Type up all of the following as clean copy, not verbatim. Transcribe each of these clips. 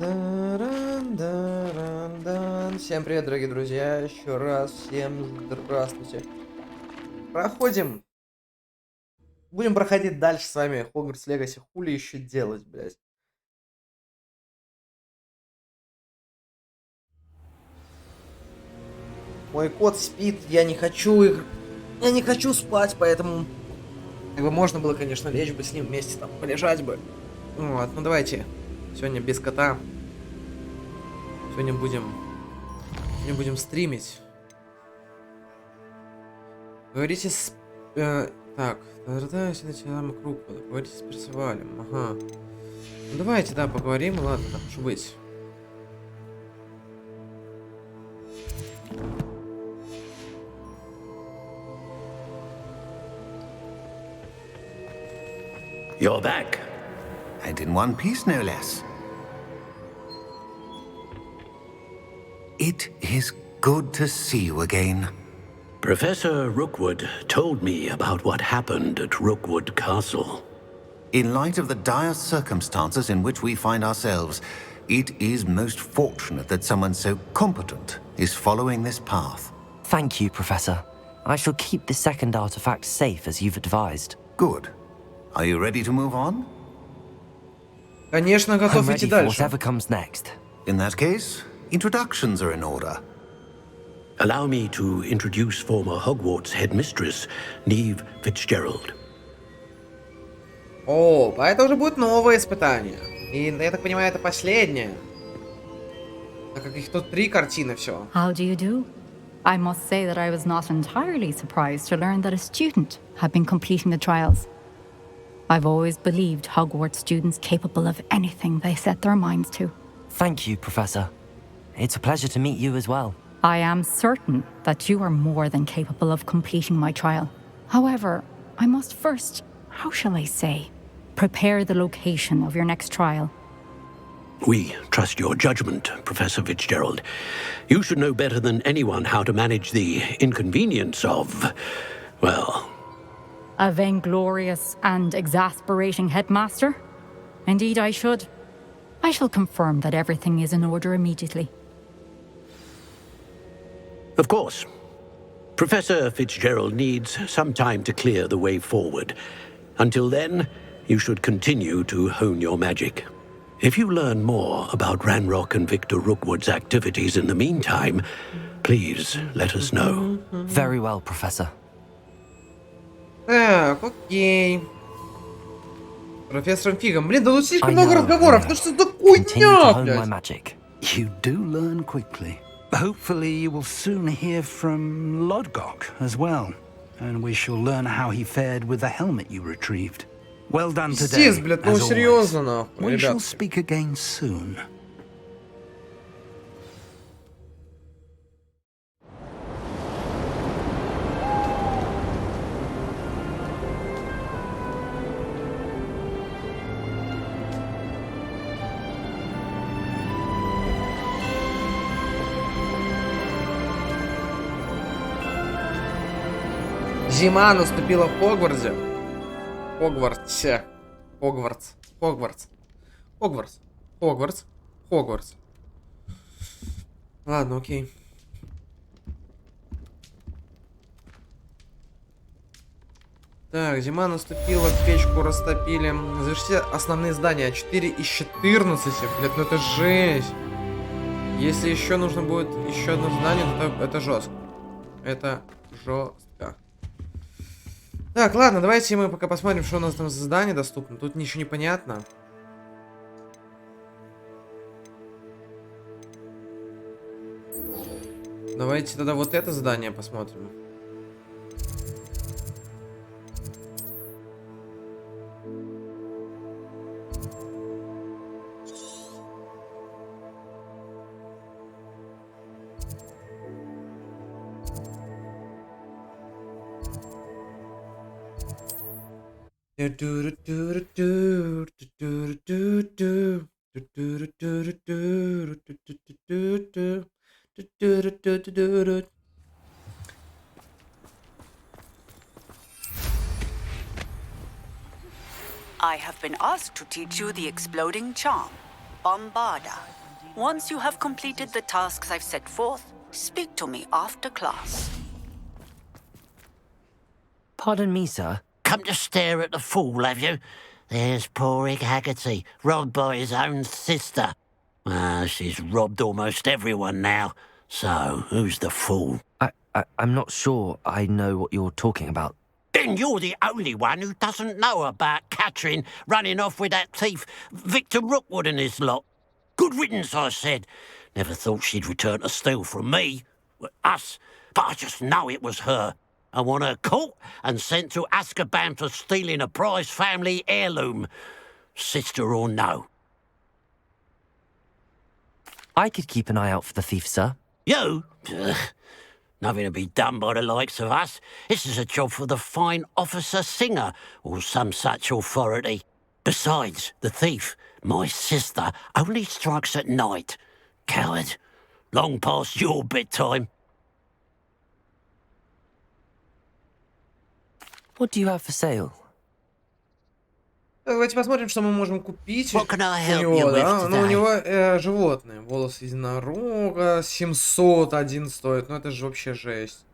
Всем привет, дорогие друзья, еще раз всем здравствуйте. Проходим. Будем проходить дальше с вами Hogwarts Legacy. Хули еще делать, блядь. Мой кот спит, я не хочу спать, поэтому как бы можно было, конечно, лечь бы с ним вместе, там, полежать бы. Вот, ну давайте. Сегодня без кота. Сегодня будем стримить. Говорите с... так, начинаем круг. Поговорите с Персивалем. Ага. Ну, давайте, да, поговорим. Ладно, так уж быть. You're back. And in one piece, no less. It is good to see you again. Professor Rookwood told me about what happened at Rookwood Castle. In light of the dire circumstances in which we find ourselves, it is most fortunate that someone so competent is following this path. Thank you, Professor. I shall keep the second artifact safe as you've advised. Good. Are you ready to move on? Конечно, I'm готов ready идти for дальше. whatever comes next. In that case, introductions are in order. Allow me to introduce former Hogwarts headmistress, Neve Fitzgerald. О, а это уже будет новое испытание. И, я так понимаю, это последнее. Так как их тут 3 картины всего. How do you do? I must say that I was not entirely surprised to learn that a student had been completing the trials. I've always believed Hogwarts students capable of anything they set their minds to. Thank you, Professor. It's a pleasure to meet you as well. I am certain that you are more than capable of completing my trial. However, I must first, how shall I say, prepare the location of your next trial. We trust your judgment, Professor Fitzgerald. You should know better than anyone how to manage the inconvenience of, well... A vainglorious and exasperating headmaster? Indeed, I should. I shall confirm that everything is in order immediately. Of course. Professor Fitzgerald needs some time to clear the way forward. Until then, you should continue to hone your magic. If you learn more about Ranrock and Victor Rookwood's activities in the meantime, please let us know. Very well, Professor. Так, окей. Профессором Фигом. Блин, да тут слишком много разговоров. Ну что за Continue to хуйня, hone my блядь? magic. You do learn quickly. Hopefully you will soon hear from Lodgok as well, and we shall learn how he fared with the helmet you retrieved. Well done today, Пиздец, блядь, ну as always. серьезно, нахуй, We shall ребят. speak again soon. Зима наступила в Хогвартсе. Хогвартсе. Хогвартс. Хогвартс. Хогвартс. Хогвартс. Хогвартс. Ладно, окей. Так, зима наступила, печку растопили. Завершите основные здания. 4 из 14. Блядь, ну это жесть. Если еще нужно будет еще одно здание, то это жестко. Это жестко. Так, ладно, давайте мы пока посмотрим, что у нас там за задание доступно. Тут ничего не понятно. Давайте тогда вот это задание посмотрим. I have been asked to teach you the exploding charm. Bombarda. Once you have completed the tasks I've set forth, speak to me after class. Pardon me, sir. Come to stare at the fool, have you? There's poor Ig Haggerty, robbed by his own sister. She's robbed almost everyone now. So, who's the fool? I'm not sure I know what you're talking about. Then you're the only one who doesn't know about Catherine running off with that thief, Victor Rookwood and his lot. Good riddance, I said. Never thought she'd return to steal from me. Us. But I just know it was her. I want her caught and sent to Azkaban for stealing a prized family heirloom. Sister or no. I could keep an eye out for the thief, sir. You? Ugh. Nothing to be done by the likes of us. This is a job for the fine officer Singer, or some such authority. Besides, the thief, my sister, only strikes at night. Coward. Long past your bedtime. What do you have for sale? Давайте посмотрим, что мы можем купить. What can I help У него, you with да? Ну, у today? него животные. Волос единорога. 701 стоит. Ну, это же вообще жесть.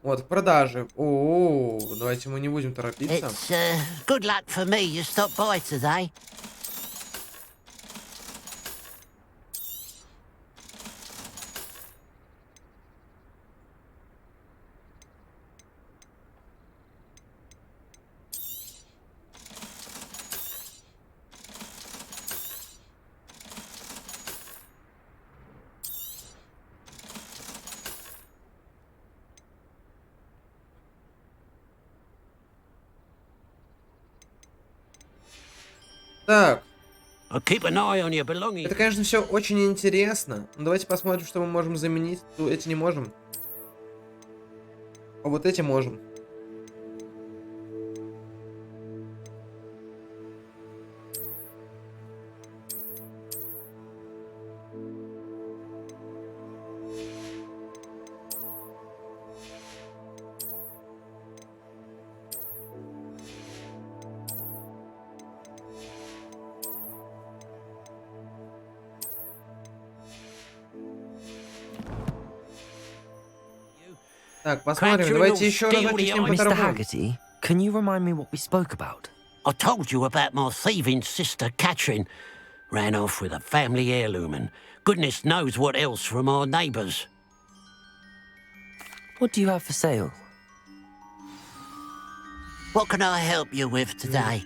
Вот, к продаже. О, давайте мы не будем торопиться. It's good luck for me you stopped by today. Так, I'll keep an eye on your belongings. это, конечно, все очень интересно. Но давайте посмотрим, что мы можем заменить. Ну, эти не можем. А вот эти можем. Так, посмотрим. Давайте еще разочек с ним Mr. поторгуем. Haggerty, can you remind me what we spoke about? I told you about my thieving sister, Catherine. Ran off with a family heirloom and goodness knows what else from our neighbours. What do you have for sale? What can I help you with today?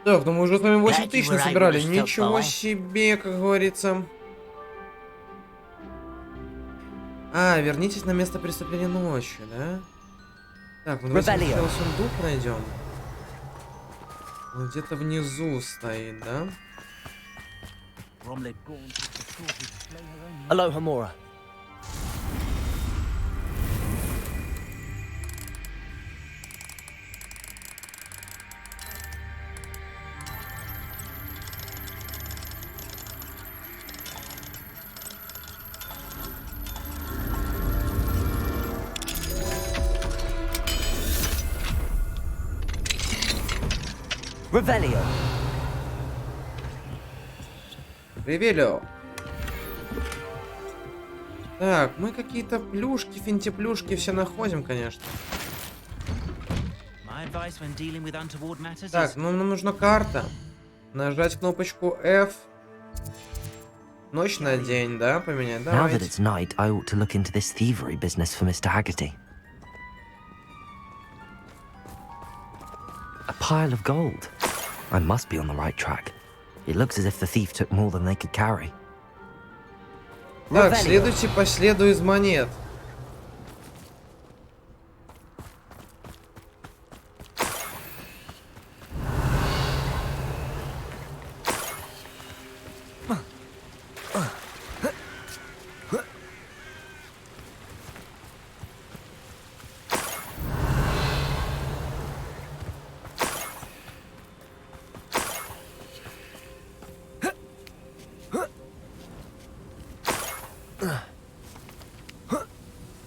Так, ну мы уже с вами 8 Glad тысяч you were насобирали. able to stop Ничего by. себе, как говорится. А, вернитесь на место преступления ночью, да? Так, ну давайте Rebellion. сначала сундук найдем. Он где-то внизу стоит, да? Aloha Mora. Revelio. Ревелио. Так, мы какие-то плюшки, финтиплюшки все находим, конечно. Так, ну нам нужна карта. Нажать кнопочку F. Ночь на день, да, поменять? Now that Давайте. it's night, I ought to look into this thievery business for Mr. Haggerty. A pile of gold. I must be on the right track. It looks as if the thief took more than they could carry. Так, Revelio. следуйте по следу из монет.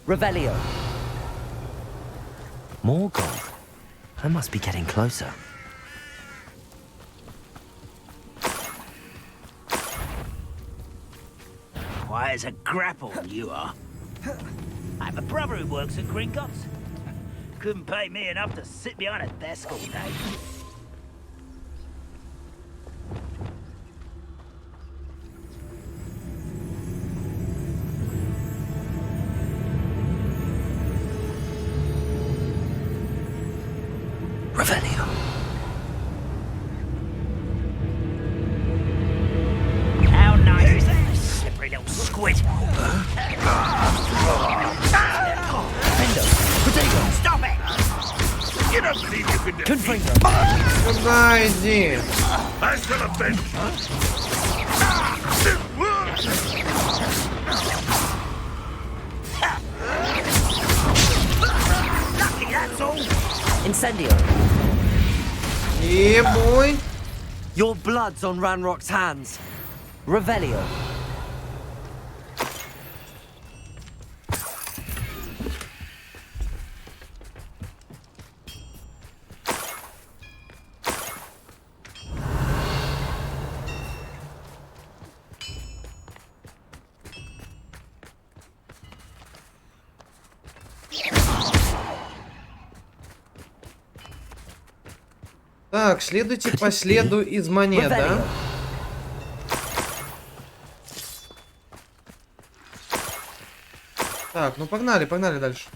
Revelio. More gold. I must be getting closer. Why, as a grapple you are. I have a brother who works at Gringotts. Couldn't pay me enough to sit behind a desk all day. Revelio. How nice is that, slippery little squid? Stop it! You don't believe you can defeat Сюда иди. I still have been. Lucky, that's all. Incendio. Yeah, boy. Your blood's on Ranrock's hands. Revelio. Так, следуйте по следу из монет, да? Так, ну погнали, погнали дальше.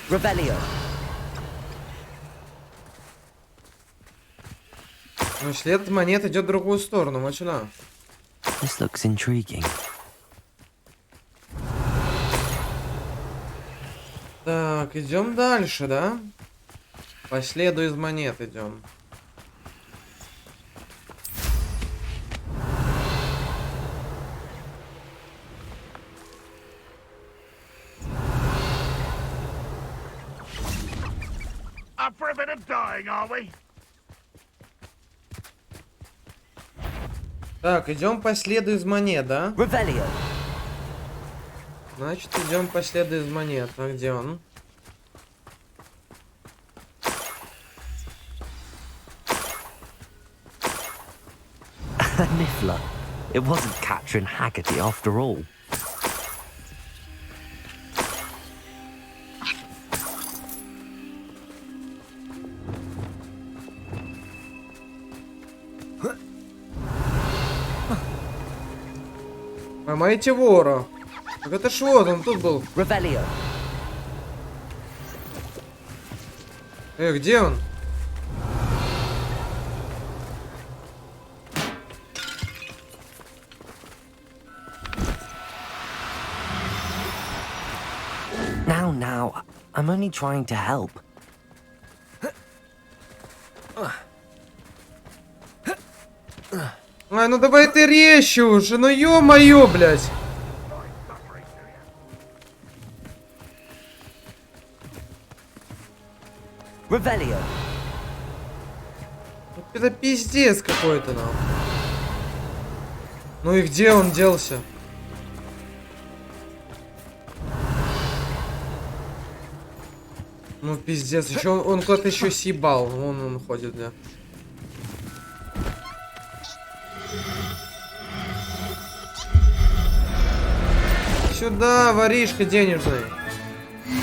Revelio. Ну, след монет идет в другую сторону, вот сюда. This looks intriguing. Так, идем дальше, да? По следу из монет идем. Up for a bit of dying, are we? Так, идем по следу из монет, да? Revelio. Значит, идем по следу из монет. А где он? Niffler. It wasn't Catherine Haggerty after all. Поймайте вора. Так это ж вот он тут был. Revelio. Где он? Now, I'm only trying to help. Ай, ну давай ты резче уже, ну ё-моё, блядь. Revelio. Это пиздец какой-то нам. Ну и где он делся? Ну пиздец, еще он куда-то еще съебал. Вон он ходит, да. Сюда, воришка денежный.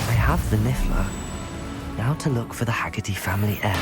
I have the Niffler. Now to look for the Haggerty family heir.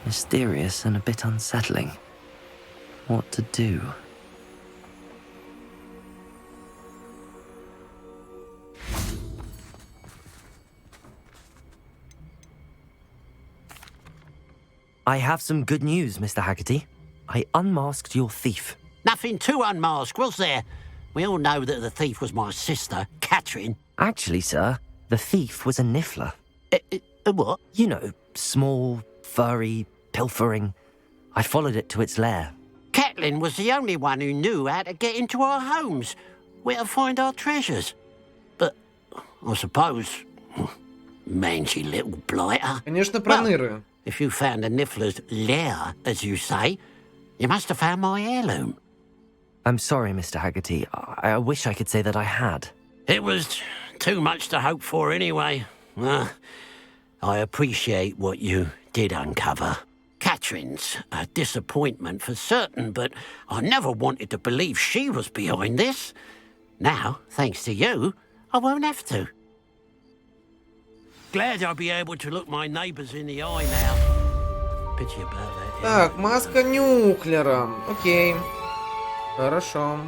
Mysterious and a bit unsettling. what to do. I have some good news, Mr. Haggerty. I unmasked your thief. Nothing to unmask, was there? We all know that the thief was my sister, Catherine. Actually, sir, the thief was a niffler. A what? You know, small, furry, pilfering. I followed it to its lair. Catelyn was the only one who knew how to get into our homes, where to find our treasures. But, I suppose, mangy little blighter. Конечно, проныры. If you found the niffler's lair, as you say, you must have found my heirloom. I'm sorry, Mr. Haggerty. I wish I could say that I had. It was too much to hope for anyway. I appreciate what you did uncover. Catherine's a disappointment for certain, but I never wanted to believe she was behind this. Now, thanks to you, I won't have to. Glad I'll be able to look my neighbours in the eye now. Pity about that. Так, маска нюклера. Окей. Хорошо.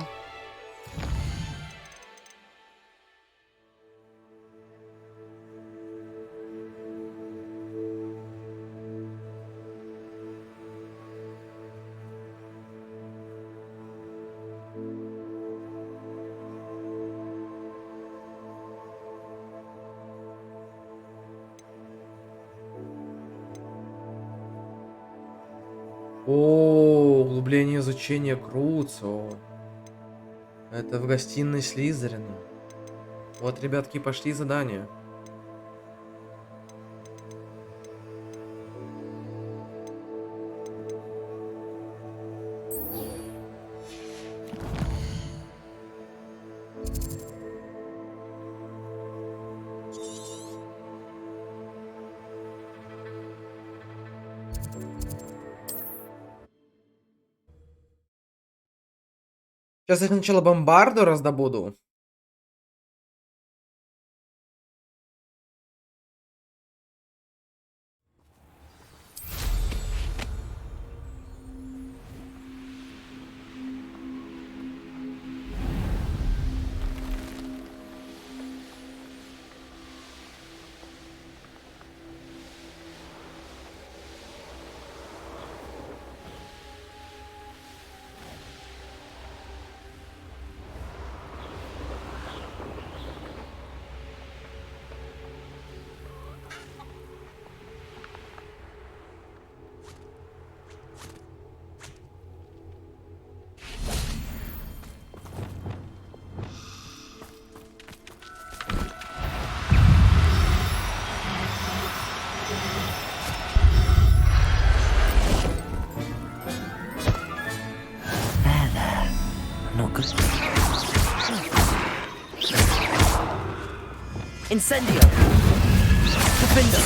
О, углубление изучения Круцо. Это в гостиной Слизерина. Вот, ребятки, пошли задания. Сейчас я сначала бомбарду раздобуду. Incendio! Defender!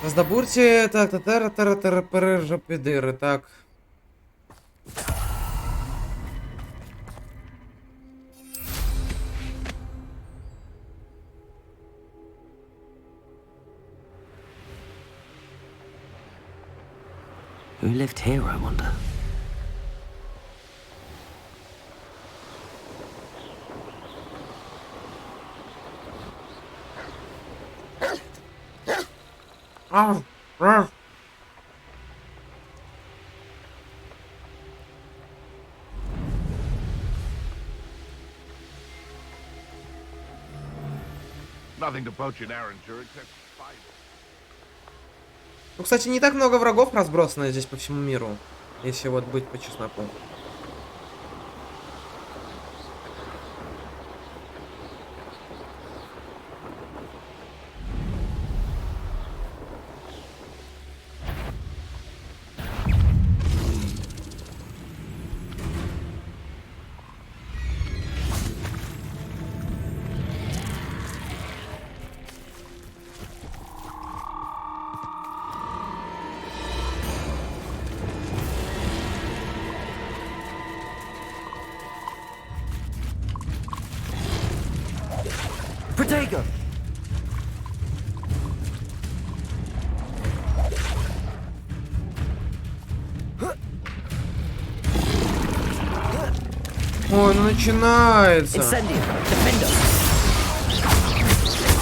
Раздобурьте... Так, татара-тара-тара-пара-жопидыры. Так. Who lived here, I wonder? Nothing to poach an Arranger except spiders. Ну, кстати, не так много врагов разбросано здесь по всему миру. Если вот быть по чесноку. Protego! Ой, ну начинается. Incendio. Defendo.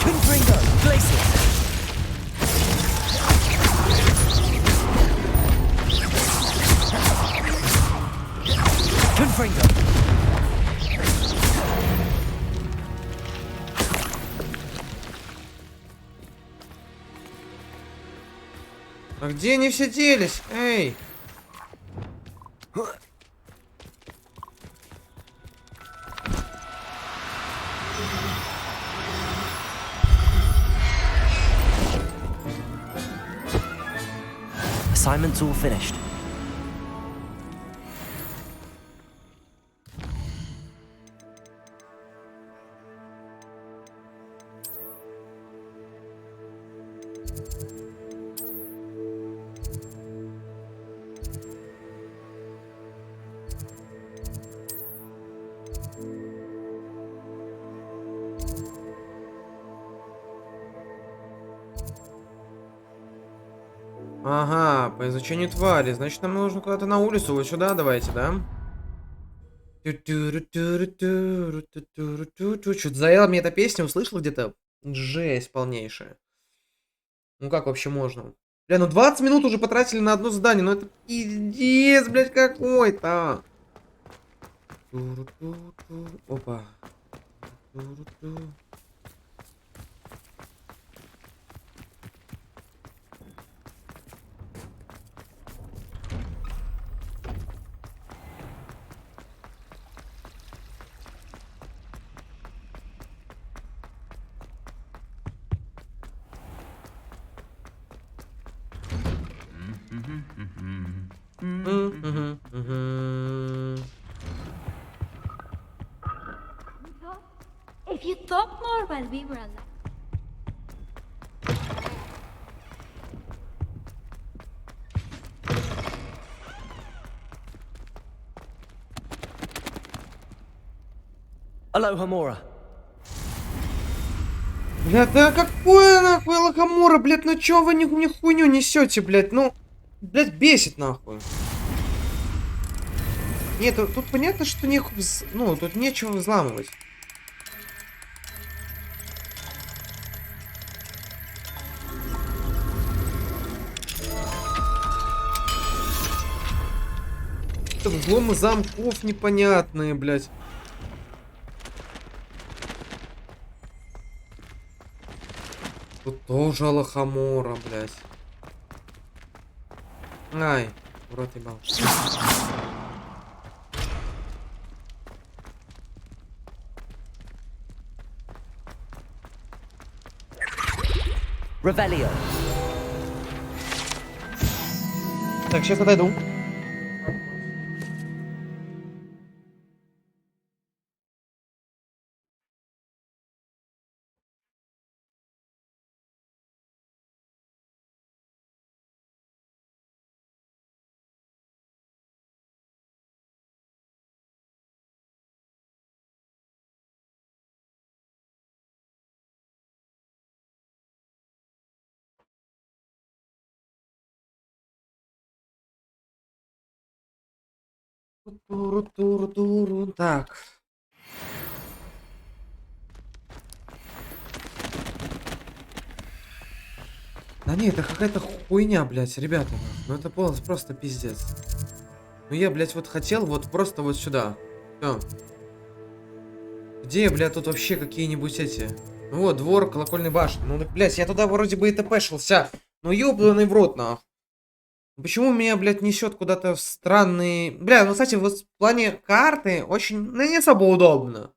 Confringo. Glacier. Confringo. А где они все делись? Эй! Assignment's all finished. Ага, по изучению твари. Значит, нам нужно куда-то на улицу. Вот сюда давайте, да? Что-то заела мне эта песня, услышал где-то? Жесть полнейшая. Ну как вообще можно? Бля, ну 20 минут уже потратили на одно задание. Ну это пиздец, блядь, какой-то. Опа. If you talk more while we were alive. Aloha Mora. Бля, да какое нахуй лохомора, блядь, ну чё вы мне хуйню несете, блядь, ну, блядь, бесит нахуй. Нет, тут понятно, что ну, тут нечего взламывать. Это взломы замков непонятные, блядь. Тут тоже лохомора, блядь. Ай, в рот ебал. Revelio. Так, сейчас отойду. Туру-туру-туру. Так. Да не, это какая-то хуйня, блядь, ребята. Ну это просто пиздец. Ну я, блядь, вот хотел вот просто вот сюда. Всё. Где, блядь, тут вообще какие-нибудь эти... Ну вот, двор колокольной башни. Ну, блядь, я туда вроде бы и тпшился. Ну ёбаный в рот, нахуй. Почему меня, блядь, несет куда-то в странные... Бля, ну, кстати, вот в плане карты очень... Ну, не особо удобно.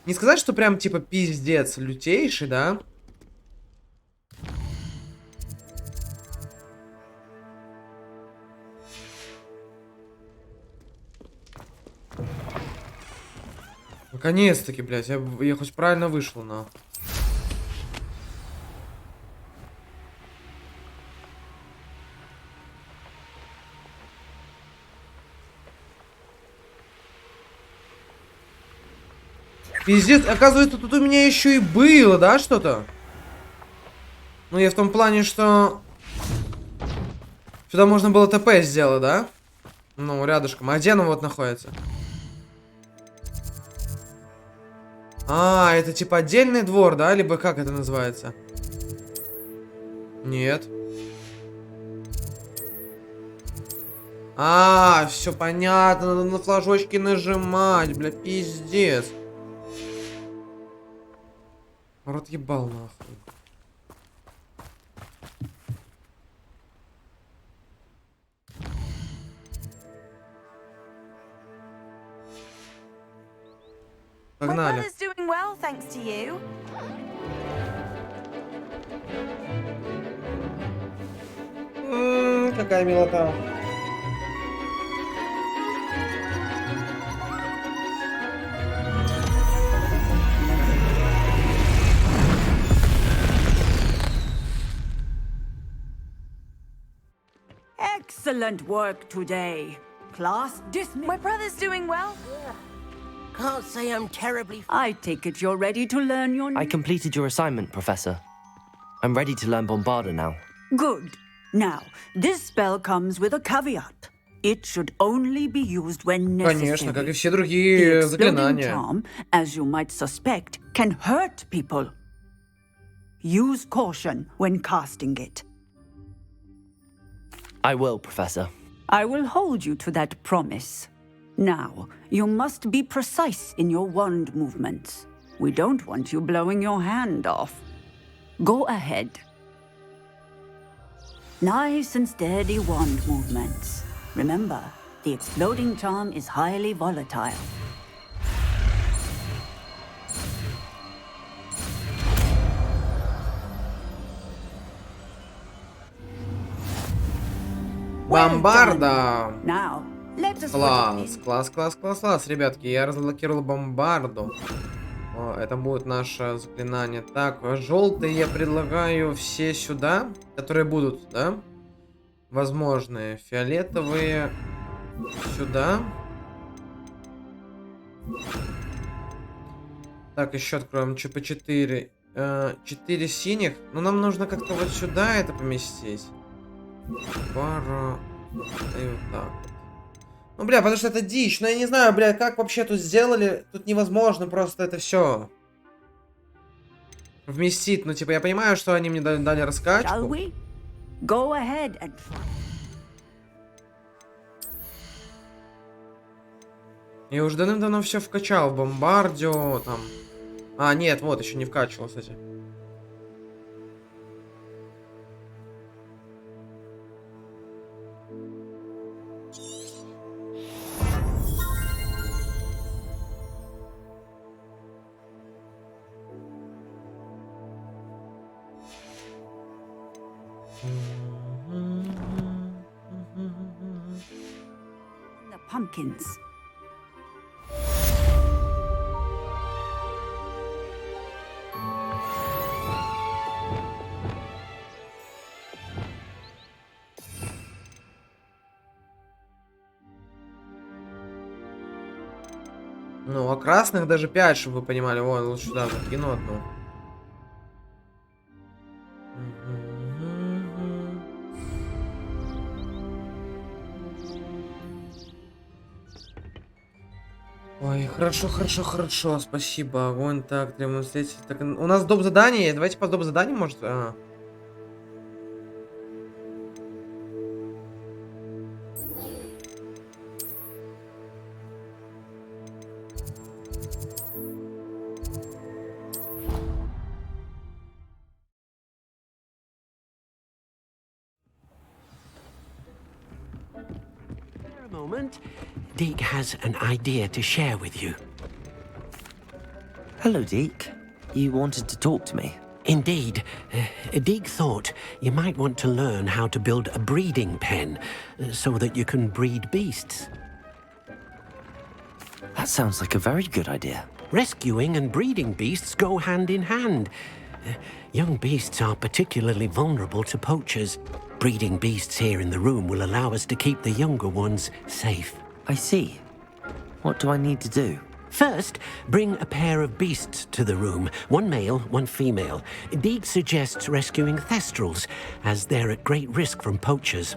Не сказать, что прям, типа, пиздец лютейший, да? Наконец-таки, блядь, я хоть правильно вышел, на. Пиздец, оказывается, тут у меня еще и было, да, что-то? Ну, я в том плане, что... Сюда можно было ТП сделать, да? Ну, рядышком. А где оно вот находится? А, это типа отдельный двор, да? Либо как это называется? Нет. А, все понятно, надо на флажочки нажимать, бля, пиздец. Рот ебал нахуй. Погнали. Какая милота. Excellent work today. Class dismissed. My brother's doing well. Can't say I'm terribly... I take it you're ready to learn your... I completed your assignment, Professor. I'm ready to learn Bombarda now. Good. Now, this spell comes with a caveat. It should only be used when necessary. Конечно, как и все The другие exploding заклинания. charm, as you might suspect, can hurt people. Use caution when casting it. I will, Professor. I will hold you to that promise. Now, you must be precise in your wand movements. We don't want you blowing your hand off. Go ahead. Nice and steady wand movements. Remember, the exploding charm is highly volatile. Бомбарда! Now, let us Класс, ребятки, я разблокировал бомбарду. О, это будет наше заклинание. Так, желтые я предлагаю все сюда, которые будут, да? Возможные. Фиолетовые сюда. Так, еще откроем по 4. 4 синих. Но нам нужно как-то вот сюда это поместить. Пара. И вот так вот. Ну, бля, потому что это дичь. Но я не знаю, бля, как вообще тут сделали. Тут невозможно просто это все вместить. Ну, типа, я понимаю, что они мне дали раскачку. Go ahead and try. Я уже давным-давно все вкачал. Бомбардио, там. А, нет, вот, еще не вкачивал, кстати. The pumpkins. Ну, а красных даже 5, чтобы вы понимали. Вон, лучше сюда закину одну. Ой, хорошо, спасибо. Огонь, так, требуем встретить. Так, у нас доп. Задание. Давайте по доп. Заданию, может. A moment. Deke has an idea to share with you. Hello, Deke. You wanted to talk to me? Indeed. Deke thought you might want to learn how to build a breeding pen so that you can breed beasts. That sounds like a very good idea. Rescuing and breeding beasts go hand in hand. Young beasts are particularly vulnerable to poachers. Breeding beasts here in the room will allow us to keep the younger ones safe. I see. What do I need to do? First, bring a pair of beasts to the room. One male, one female. Deke suggests rescuing thestrals, as they're at great risk from poachers.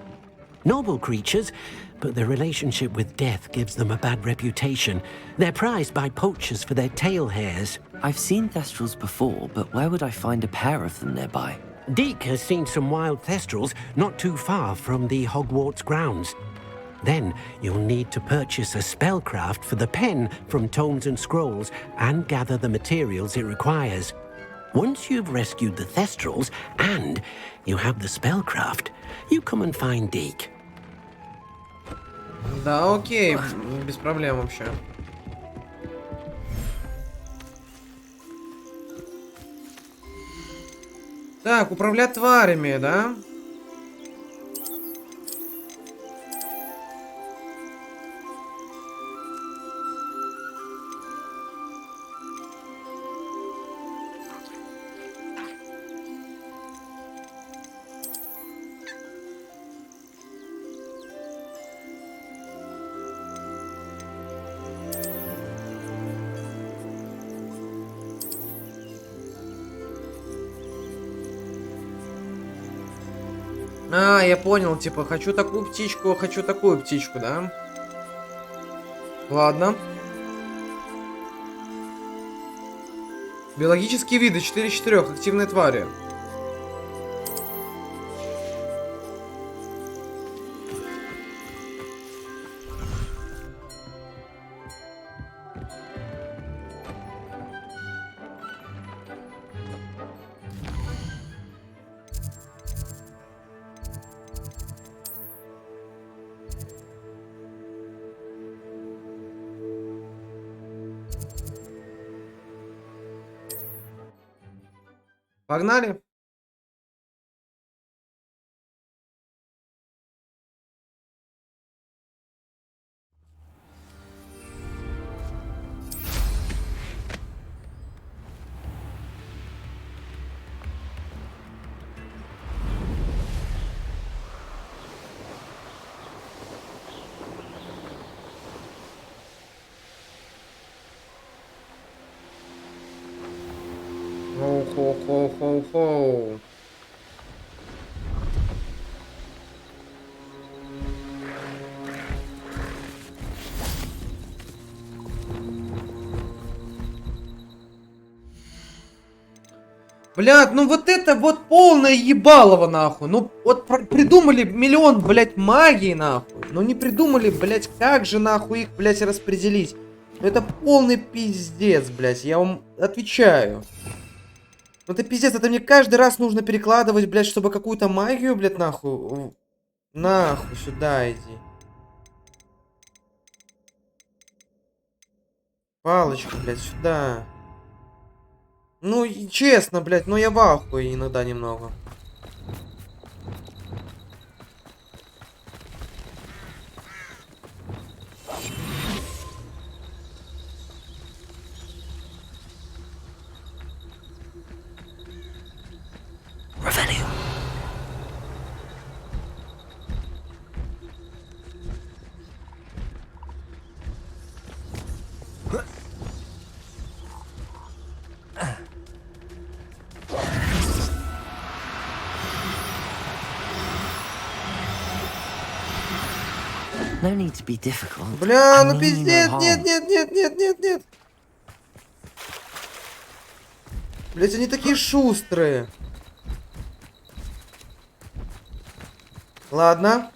Noble creatures, but their relationship with death gives them a bad reputation. They're prized by poachers for their tail hairs. I've seen Thestrals before, but where would I find a pair of them nearby? Deke has seen some wild Thestrals not too far from the Hogwarts grounds. Then you'll need to purchase a spellcraft for the pen from Tomes and Scrolls and gather the materials it requires. Once you've rescued the Thestrals and you have the spellcraft, you come and find Deke. Да, окей, без проблем вообще. Так, управлять тварями, да? А, я понял, типа, хочу такую птичку, да? Ладно. Биологические виды 4 из 4, активные твари. Погнали. Хоу-хоу-хоу-хоу-хоу. Блядь, ну вот это вот полное ебалово, нахуй. Ну вот придумали миллион, блядь, магии, нахуй. Но не придумали, блядь, как же нахуй их, блядь, распределить. Ну это полный пиздец, блядь, я вам отвечаю. Ну это пиздец, это мне каждый раз нужно перекладывать, блядь, чтобы какую-то магию, блядь, нахуй. Нахуй, сюда иди. Палочка, блядь, сюда. Ну, и честно, блядь, ну я в ахуе иногда немного. No need to be difficult. Бля, ну пиздец, нет. Блять, они такие шустрые. Ладно.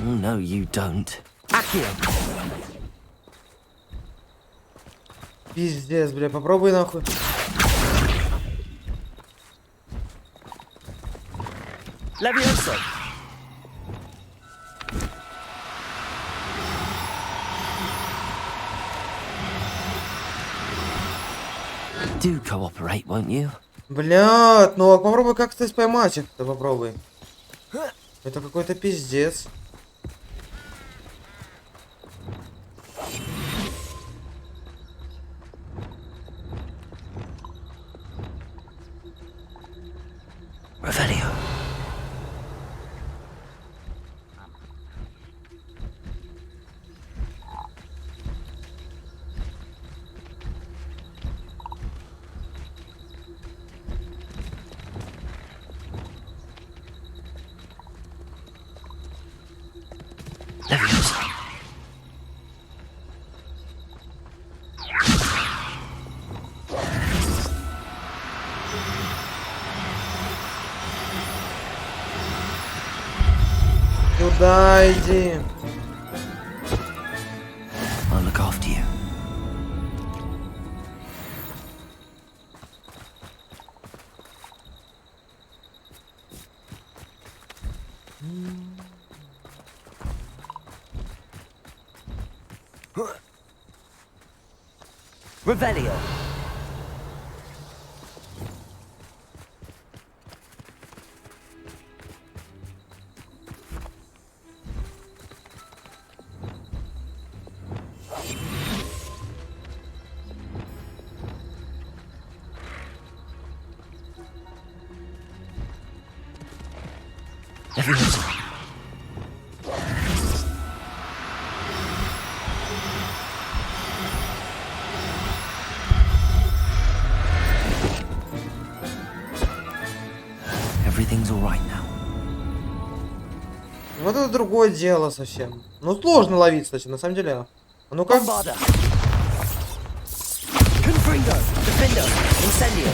No, you don't. Пиздец, бля, попробуй нахуй. Do cooperate, won't you? Блядь, ну попробуй как-то поймать их-то, попробуй. Это какой-то пиздец. Revelio. Leviosa. Сюда иди. I'll look after you. Revelio. Leviosa. Everything's all right now. Вот это другое дело совсем. Ну сложно ловить, кстати, на самом деле. А ну-ка. Confringo. Defender. Incendio.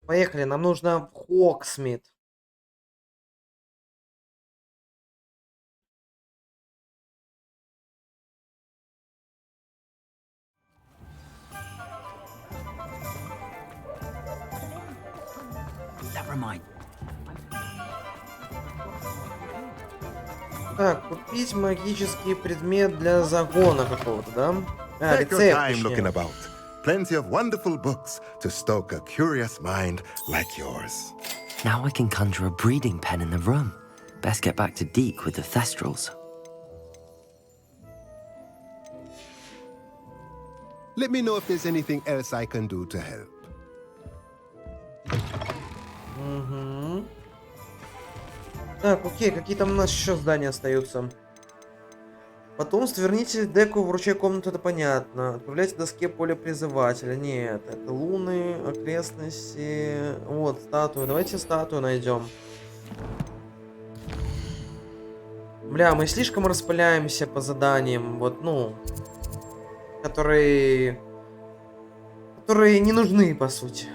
Поехали, нам нужно в Хоксмит. Never mind. Так, купить магический предмет для загона какого-то, да? А, Take your рецепт, time looking точнее. about. Plenty of wonderful books to stoke a curious mind like yours. Now I can conjure a breeding pen in the room. Best get back to Deke with the Thestrals. Let me know if there's anything else I can do to help. Угу. Так, окей, какие там у нас еще здания остаются? Потомство верните Деку в ручей комнату, это понятно. Отправляйте доске поле призывателя. Нет, это луны, окрестности. Вот, статую. Давайте статую найдем. Бля, мы слишком распыляемся по заданиям. Вот, ну. Которые не нужны, по сути.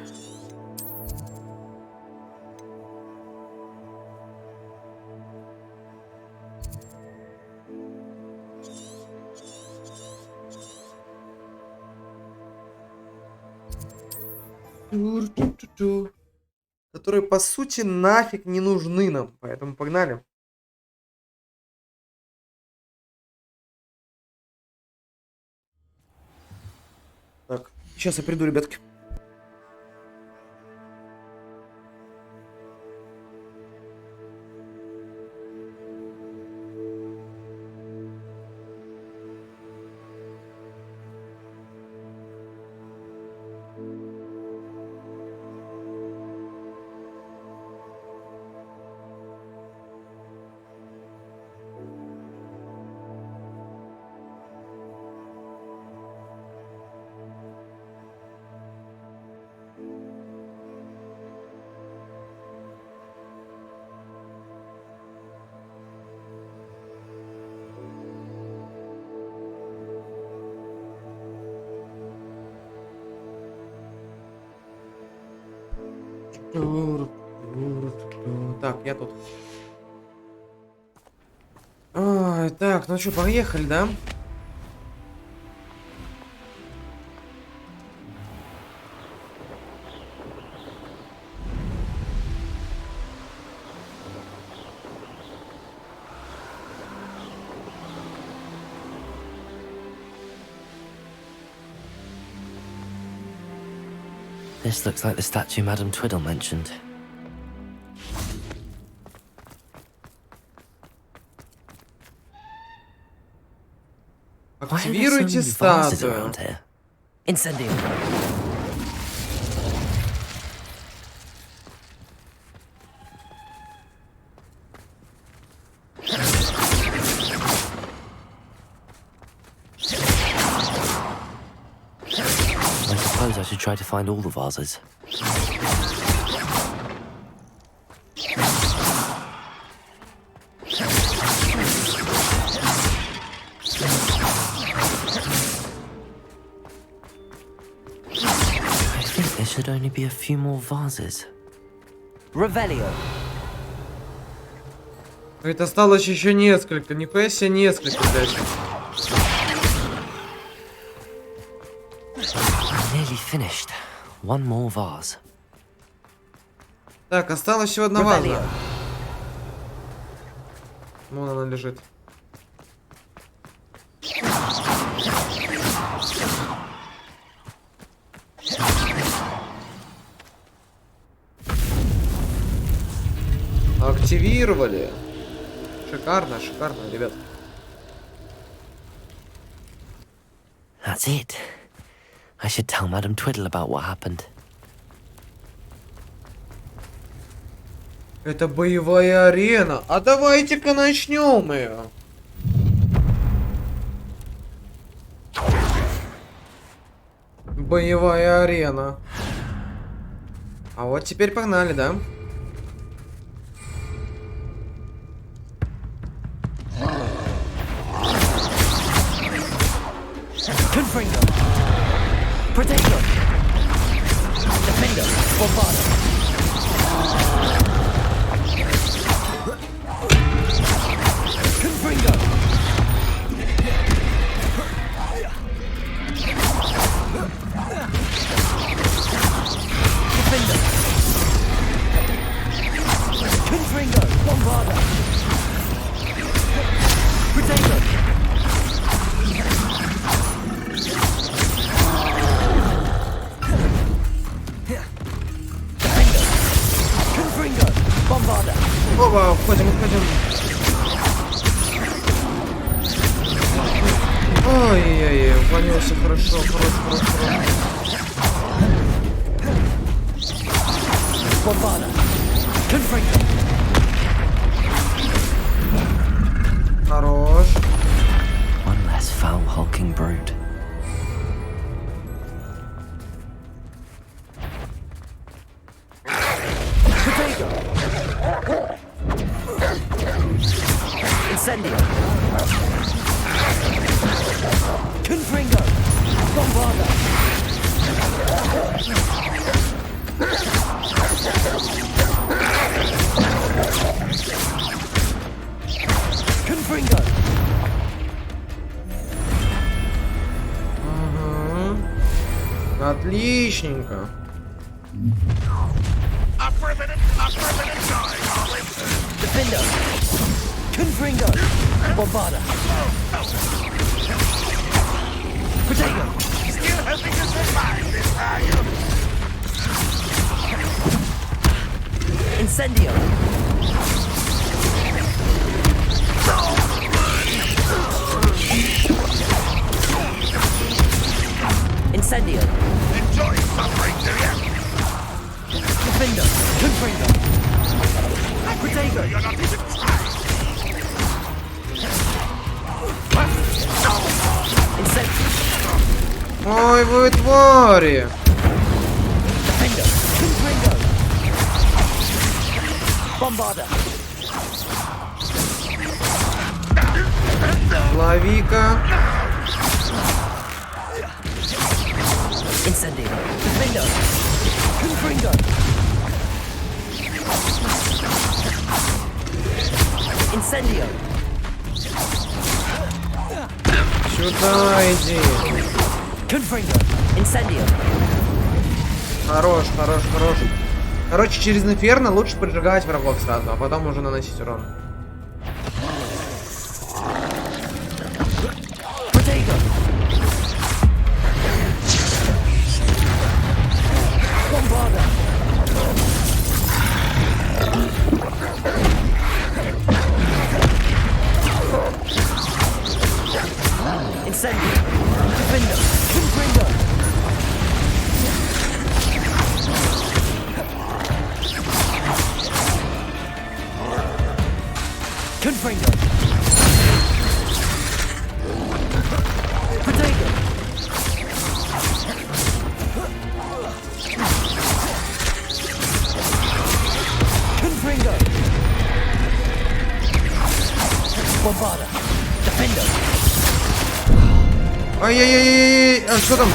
Которые, по сути, нафиг не нужны нам. Поэтому погнали. Так, сейчас я приду, ребятки. Так, я тут. Ой, так, ну что, поехали, да? This looks like the statue Madame Twiddle mentioned. Активируйте статую. Incendio. try to find all the vases. I think there should only be a few more vases. Revelio. Это осталось еще несколько. Нихуя себе несколько, блядь. I'm nearly finished. One more vase. Так, осталась всего одна ваза. Вон она лежит. Активировали. Шикарно, шикарно, ребят. That's it. I should tell Madam Twiddle about what happened. Это боевая арена. А давайте-ка начнем ее. Боевая арена. А вот теперь погнали, да? Confringo. Protego. Defendo. Bombado. Confringo. Defendo. Confringo. Bombado. Protego. Оба, уходим, уходим. Ой-ой-ой, уклонился хорошо, хорошо. Хорош. One less foul hulking brute. Incendio. Confringo. Bombarda. Confringo. Ага. Отличненько. Defendo. Confringo. Bombarda. Protego. Still hoping to survive this, are you? Incendio. Incendio. Enjoy suffering, do you? Defendo. Confringo. Protego. You're not even trying. Ой, вы твари! Defendo. Confringo. Bombarda. Лови-ка. Incendio. Defendo. Confringo. Incendio. Сюда иди. Confringo. Incendio. Хорош. Короче, через инферно лучше поджигать врагов сразу, а потом уже наносить урон. Protego. Bombarda. Incendio. Defendo. Confringo. Ай-яй-яй-яй-яй! А что там?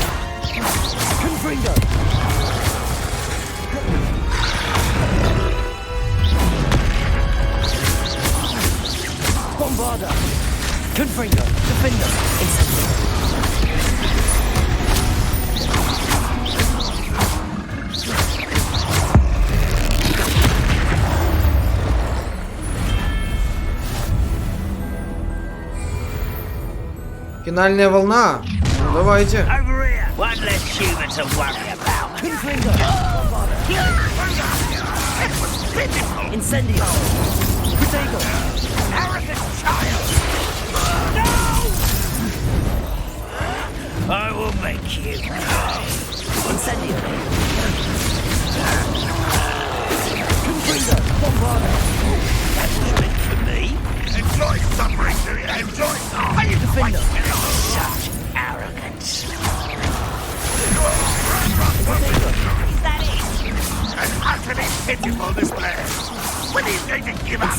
Финальная волна. Ну, давайте. Over here. One less human to worry about. Incendio. Protego. Arrogant child. No! I will make you. Incendio. Confringo. Bombarda. That's meant for me. Enjoy suffering, do you? Enjoy suffering. Defender. Such arrogance. Is that it? An utterly pitiful display. When are you going to give up?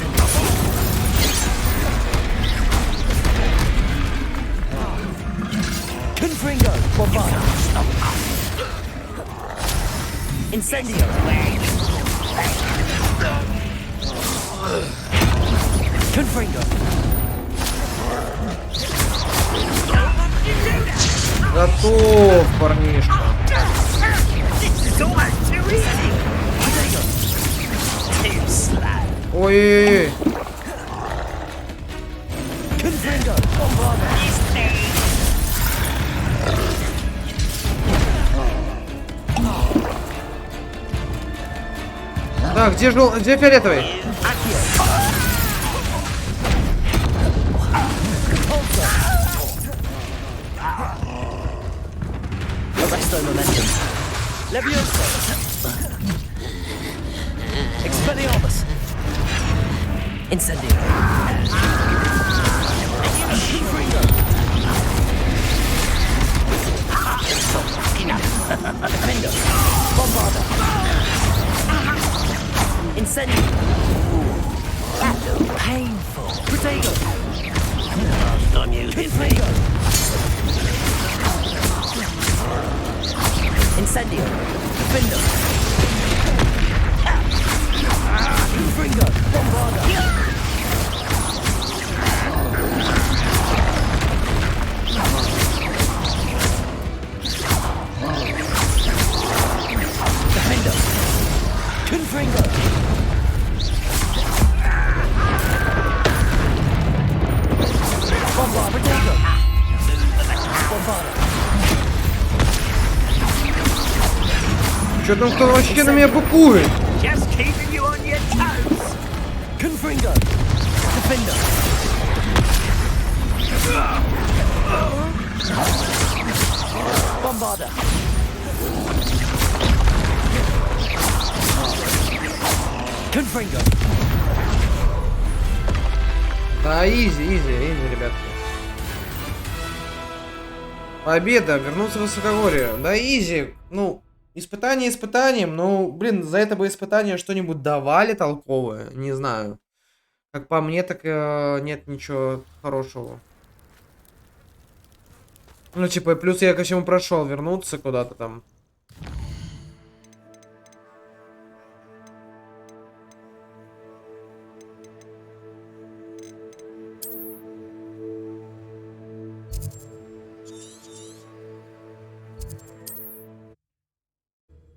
Confringo. Bombarda. Incendio. Confringo. Готов, парнишка. This is almost too easy. Too slow. Ой-ой-ой. Confringo. Bombarda. This thing. Так, где фиолетовый? Arresto momentum. Levioso. Expelliarmus. Incendio. Confringo. Defendo. Bombarda. Incendio. That looked painful. Protego. Last time you hit me. Incendio. Defendo. Confringo. Bombarda. Defendo. Confringo. Bombarda. Protego. Bombarda. Что там, кто вообще на меня быкует? Just keeping you on your toes. Confringo. Defender. Bombarda. Confringo. Да, изи, ребятки. Победа, вернуться в высокогорье. Да, изи. Ну, испытание испытанием, но, блин, за это бы испытание что-нибудь давали толковое. Не знаю. Как по мне, так нет ничего хорошего. Ну, типа, плюс я ко всему прошел, вернуться куда-то там.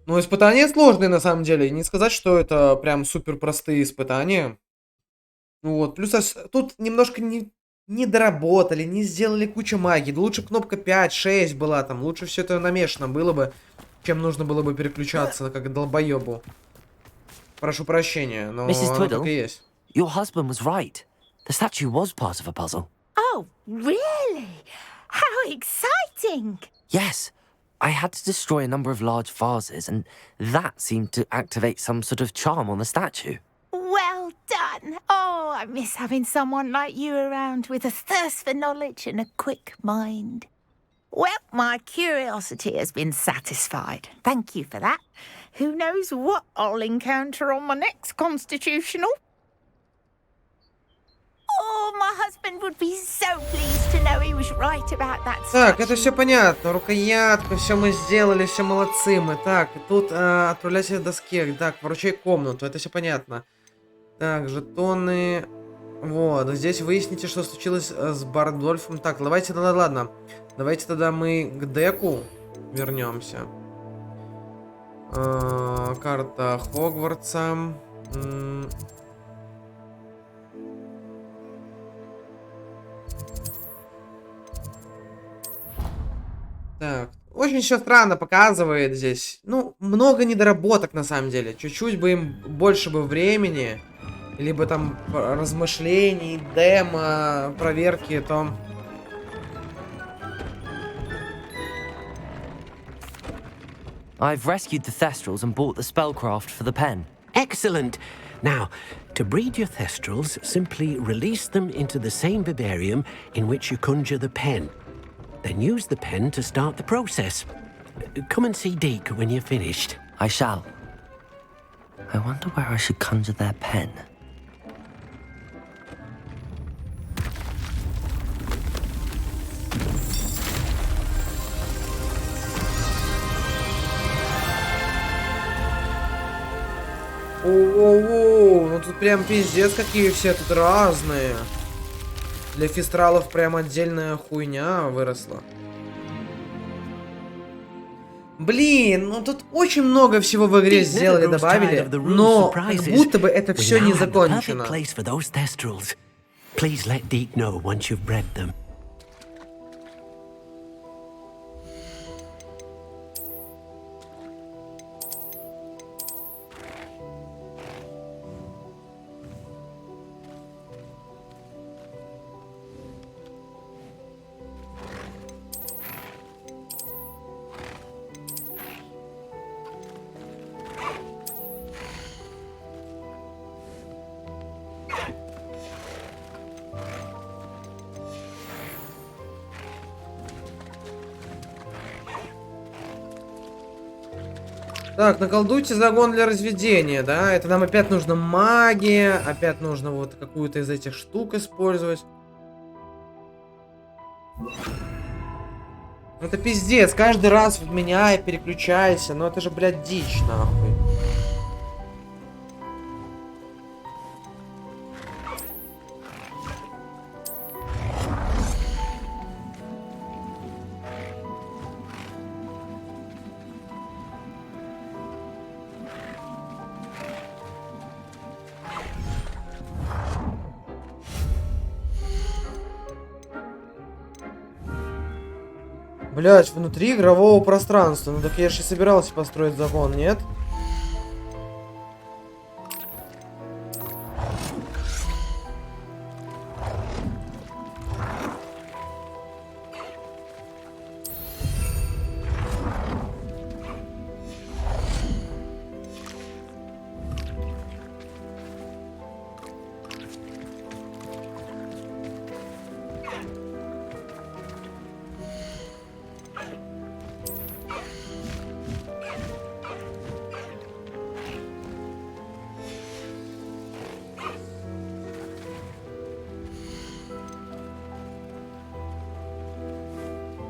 Ну, испытания сложные, на самом деле. Не сказать, что это прям супер простые испытания. Ну вот, плюс тут немножко не доработали, не сделали кучу магии. Да лучше кнопка 5, 6 была там. Лучше все это намешано было бы, чем нужно было бы переключаться, как долбоебу. Прошу прощения, но Mrs. оно так Twiddle, и есть. your husband was right. The statue was part of a puzzle. Oh, really? How exciting! Yes. I had to destroy a number of large vases, and that seemed to activate some sort of charm on the statue. Well done. Oh, I miss having someone like you around with a thirst for knowledge and a quick mind. Well, my curiosity has been satisfied. Thank you for that. Who knows what I'll encounter on my next constitutional? Oh! sure my husband would be so pleased to know he was right about that Так, это statue. все понятно. Рукоятку, все мы сделали, все молодцы мы. Так, и тут отправляйся к доске. Так, вручай комнату, это все понятно. Так, жетоны. Вот, здесь выясните, что случилось с Бардольфом. Так, давайте тогда, ладно. Давайте тогда мы к деку вернемся. Карта Хогвартса. Так, очень все странно показывает здесь. Ну, много недоработок на самом деле. Чуть-чуть бы им больше бы времени, либо там размышлений, демо, проверки, то... I've rescued the Thestrals and bought the spellcraft for the pen. Excellent. Now, to breed your Thestrals, simply release them into the same vivarium in which you conjure the pen. Then use the pen to start the process. Come and see Deke when you're finished. I shall. I wonder where I should conjure their pen. Оу-оу-оу, ну тут прям пиздец, какие все тут разные. Для фистралов прям отдельная хуйня выросла. Блин, ну тут очень много всего в игре сделали, добавили, но как будто бы это все не закончено. Please let Deke know once you've bred them. Так, наколдуйте загон для разведения, да? Это нам опять нужно магия, опять нужно вот какую-то из этих штук использовать. Это пиздец, каждый раз меняй, переключайся, но это же, блядь, дичь, нахуй. Блять, внутри игрового пространства. Ну так я же и собирался построить загон, нет?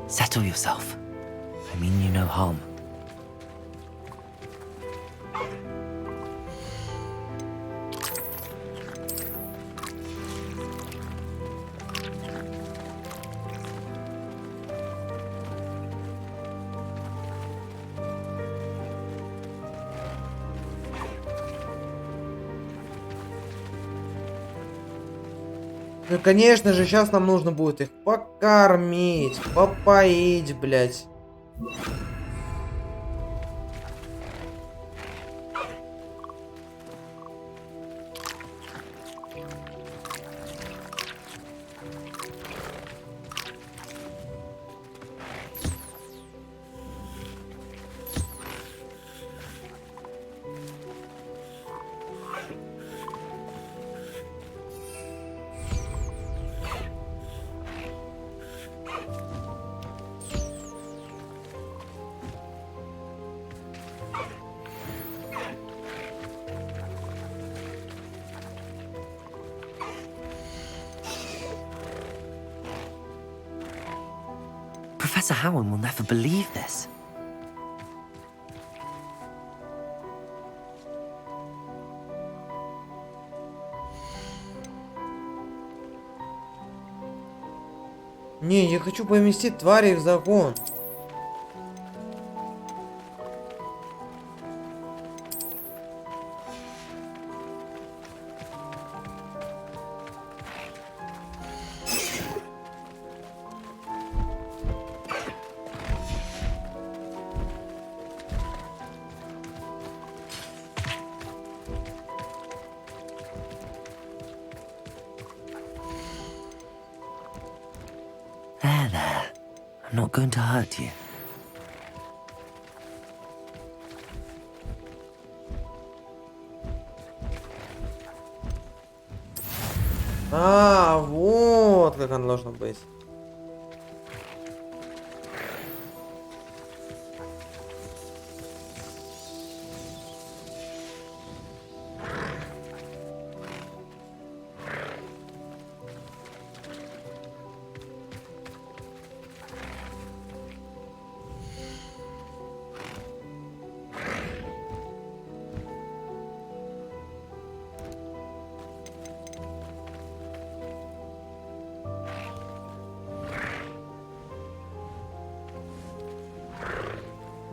Settle yourself. I mean you no harm. Ну, конечно же, сейчас нам нужно будет их покормить, попоить, блядь. Professor Howard will never believe this. Не, я хочу поместить твари в загон. There. I'm not going to hurt you. А, вот как оно должно быть.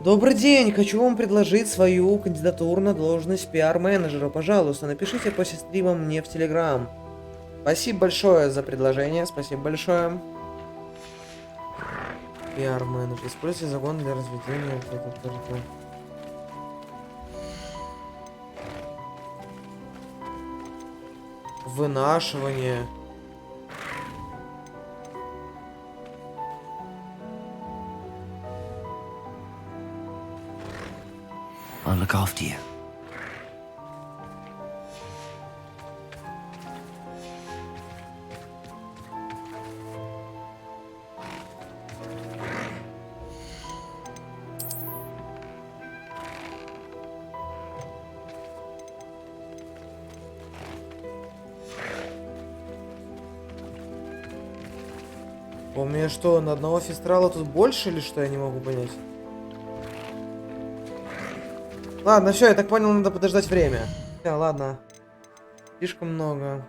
Добрый день, хочу вам предложить свою кандидатуру на должность пиар-менеджера. Пожалуйста, напишите после стрима мне в Телеграм. Спасибо большое за предложение, спасибо большое. Пиар-менеджер. Используйте загон для разведения. Вынашивание. I'll look after you. У меня что, на одного фестрала тут больше или что, я не могу понять? Ладно, все, я так понял, надо подождать время. Ладно. Слишком много.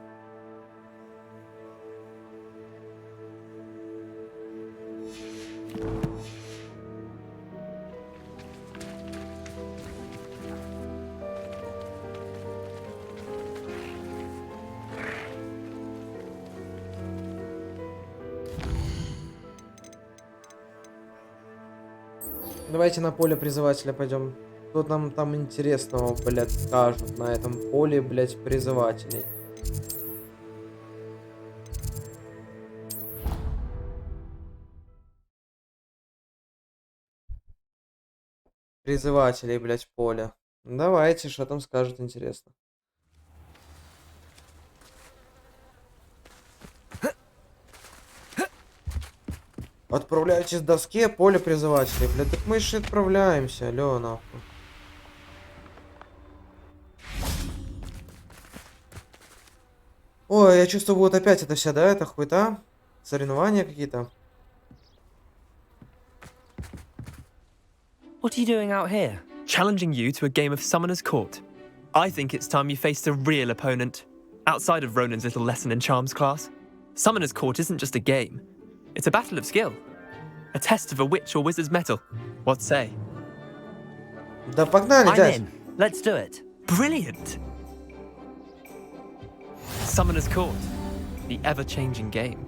Давайте на поле призывателя пойдем. Что нам там интересного, блядь, скажут на этом поле, блядь, призывателей? Призывателей, блядь, поле. Давайте, что там скажут, интересно. Отправляйтесь к доске, поле призывателей. Блядь, так мы же отправляемся, алё, нахуй. Ой, я чувствую, вот опять это вся, да, это хуета? Соревнования какие-то. What are you doing out here? Challenging you to a game of Summoner's Court. I think it's time you faced a real opponent, outside of Ronan's little lesson in charms class. Summoner's Court isn't just a game. It's a battle of skill. A test of a witch or wizard's mettle. What say? Да погнали, дядь. I'm in. Let's do it. Brilliant. Summoner's Court. The ever-changing game.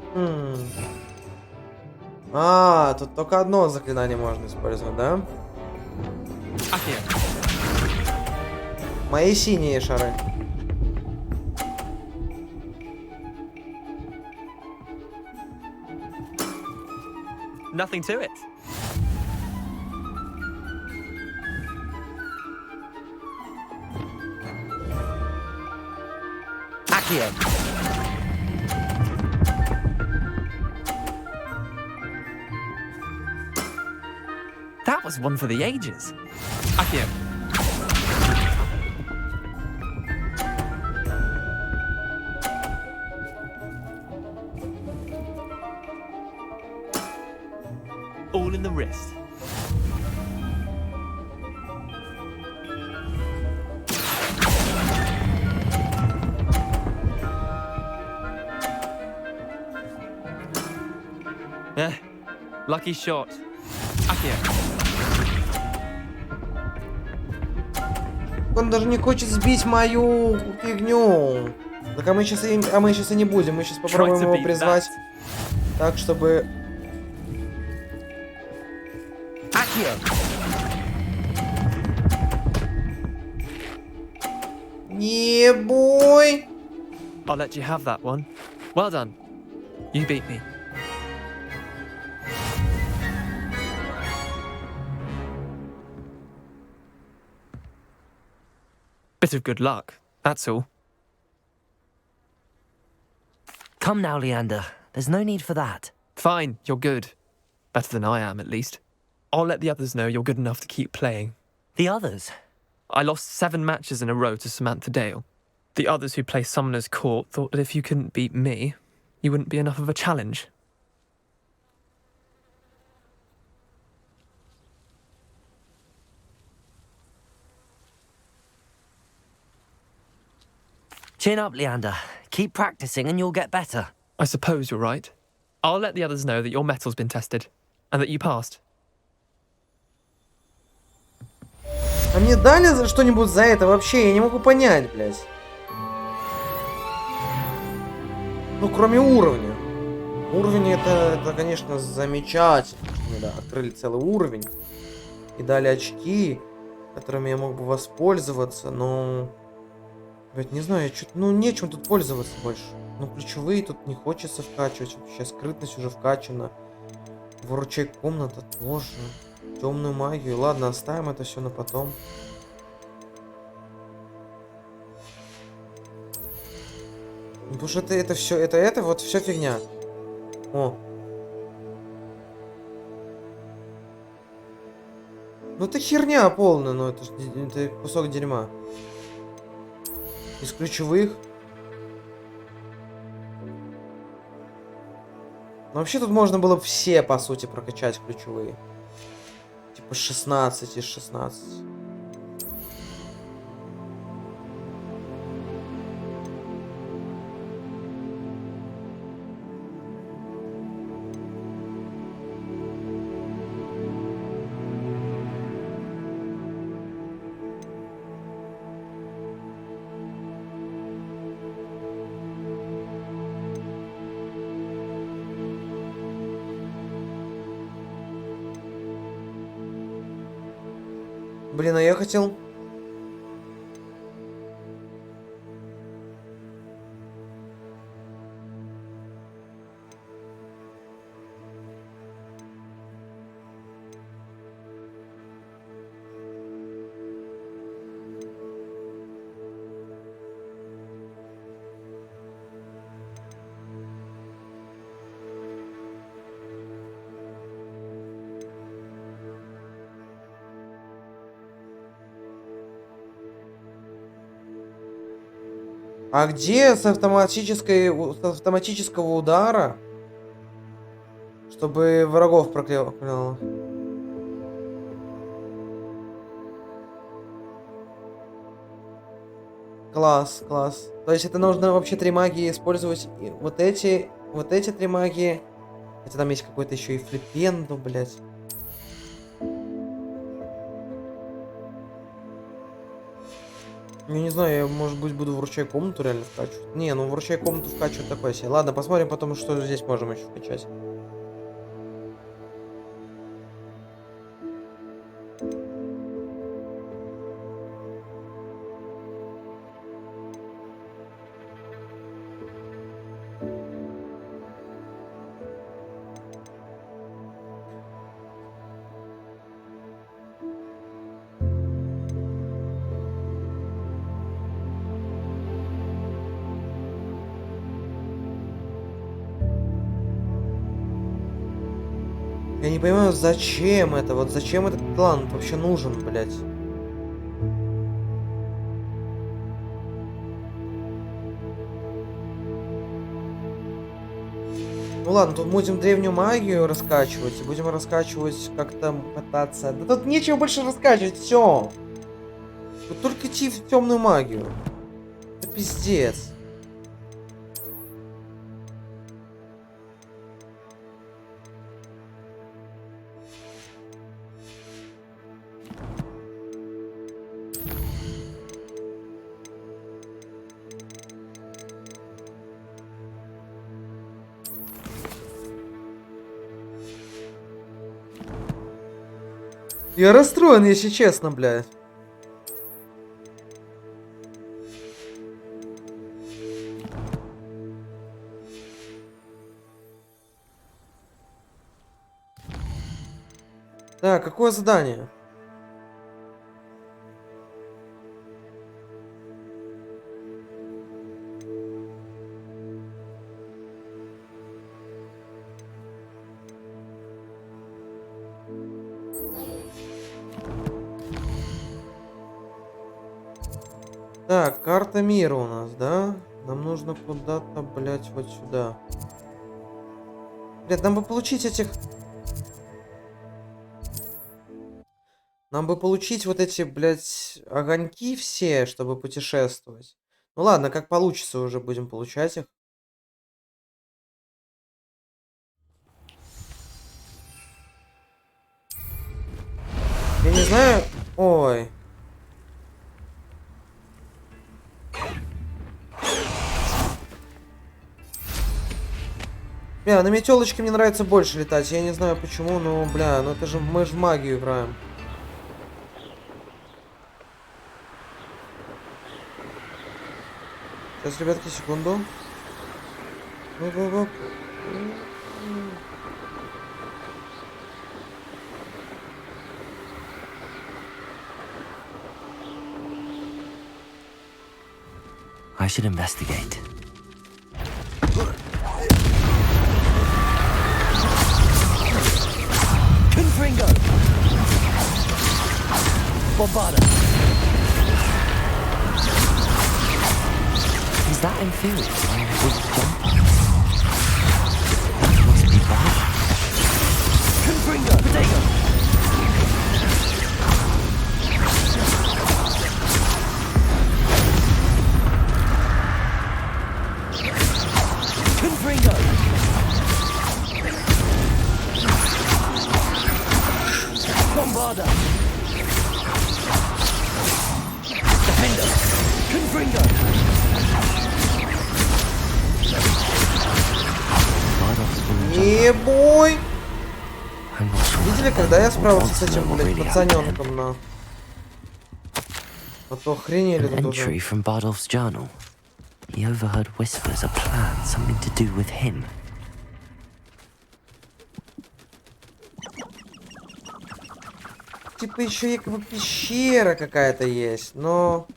А, тут только одно заклинание можно использовать, да? Мои синие шары. Nothing to it. Accio. That was one for the ages. Accio. All best. Yeah, lucky shot. Akio. Он даже не хочет сбить мою фигню. Так мы сейчас и не будем. Мы сейчас попробуем его призвать так, чтобы... Не бой! I'll let you have that one. Well done. You beat me. Bit of good luck, that's all. Come now, Leander. There's no need for that. Fine, you're good. Better than I am, at least. I'll let the others know you're good enough to keep playing. The others? I lost 7 matches in a row to Samantha Dale. The others who play Summoner's Court thought that if you couldn't beat me, you wouldn't be enough of a challenge. Chin up, Leander. Keep practicing and you'll get better. I suppose you're right. I'll let the others know that your metal's been tested, and that you passed. А мне дали что-нибудь за это вообще? Я не могу понять, блядь. Ну, кроме уровня. Уровень это конечно, замечательно. Мне, да, открыли целый уровень. И дали очки, которыми я мог бы воспользоваться, но... Блядь, не знаю, я что-то... Ну, нечем тут пользоваться больше. Ну, ключевые тут не хочется вкачивать. Вообще, скрытность уже вкачана. Выручай комната тоже. Темную магию. Ладно, оставим это все на потом. Потому что это все, это вот все фигня. О. Ну это херня полная, но это кусок дерьма. Из ключевых. Но вообще тут можно было бы все, по сути, прокачать ключевые. Типа 16 из 16. Блин, а я хотел... А где с автоматического удара? Чтобы врагов прокляло. Класс, класс. То есть это нужно вообще 3 магии использовать. И вот эти 3 магии. Хотя там есть какой-то еще и флипенду, блядь. Я не знаю, я, может быть, буду вручай комнату реально вкачивать. Не, ну вручай комнату вкачивать такое себе. Ладно, посмотрим потом, что здесь можем еще вкачать. Я не понимаю, зачем это? Вот зачем этот план вообще нужен, блядь? Ну ладно, тут будем древнюю магию раскачивать. И будем раскачивать как-то пытаться... Да тут нечего больше раскачивать, все. Тут только идти в темную магию. Это пиздец. Я расстроен, если честно, блядь. Так, какое задание? Так, карта мира у нас, да? Нам нужно куда-то, блядь, вот сюда. Блядь, нам бы получить этих... Нам бы получить вот эти, блядь, огоньки все, чтобы путешествовать. Ну ладно, как получится, уже будем получать их. Я не знаю... Ой. Бля, на метелочке мне нравится больше летать. Я не знаю почему, но, бля, ну это же мы же в магию играем. Сейчас, ребятки, секунду. Оп-оп-оп. I should investigate. Confringo! Bombada! Is that inferior? That must be bad. Confringo! Potato! Confringo! Bombarda! Defender! Confringo! Ебой! Видели, когда я справился с этим, блядь, пацаненком на... А то охренели тут уже. Entry from Bardolph's journal. He overheard whispers of plans, something to do with him. Типа еще якобы пещера какая-то есть, но...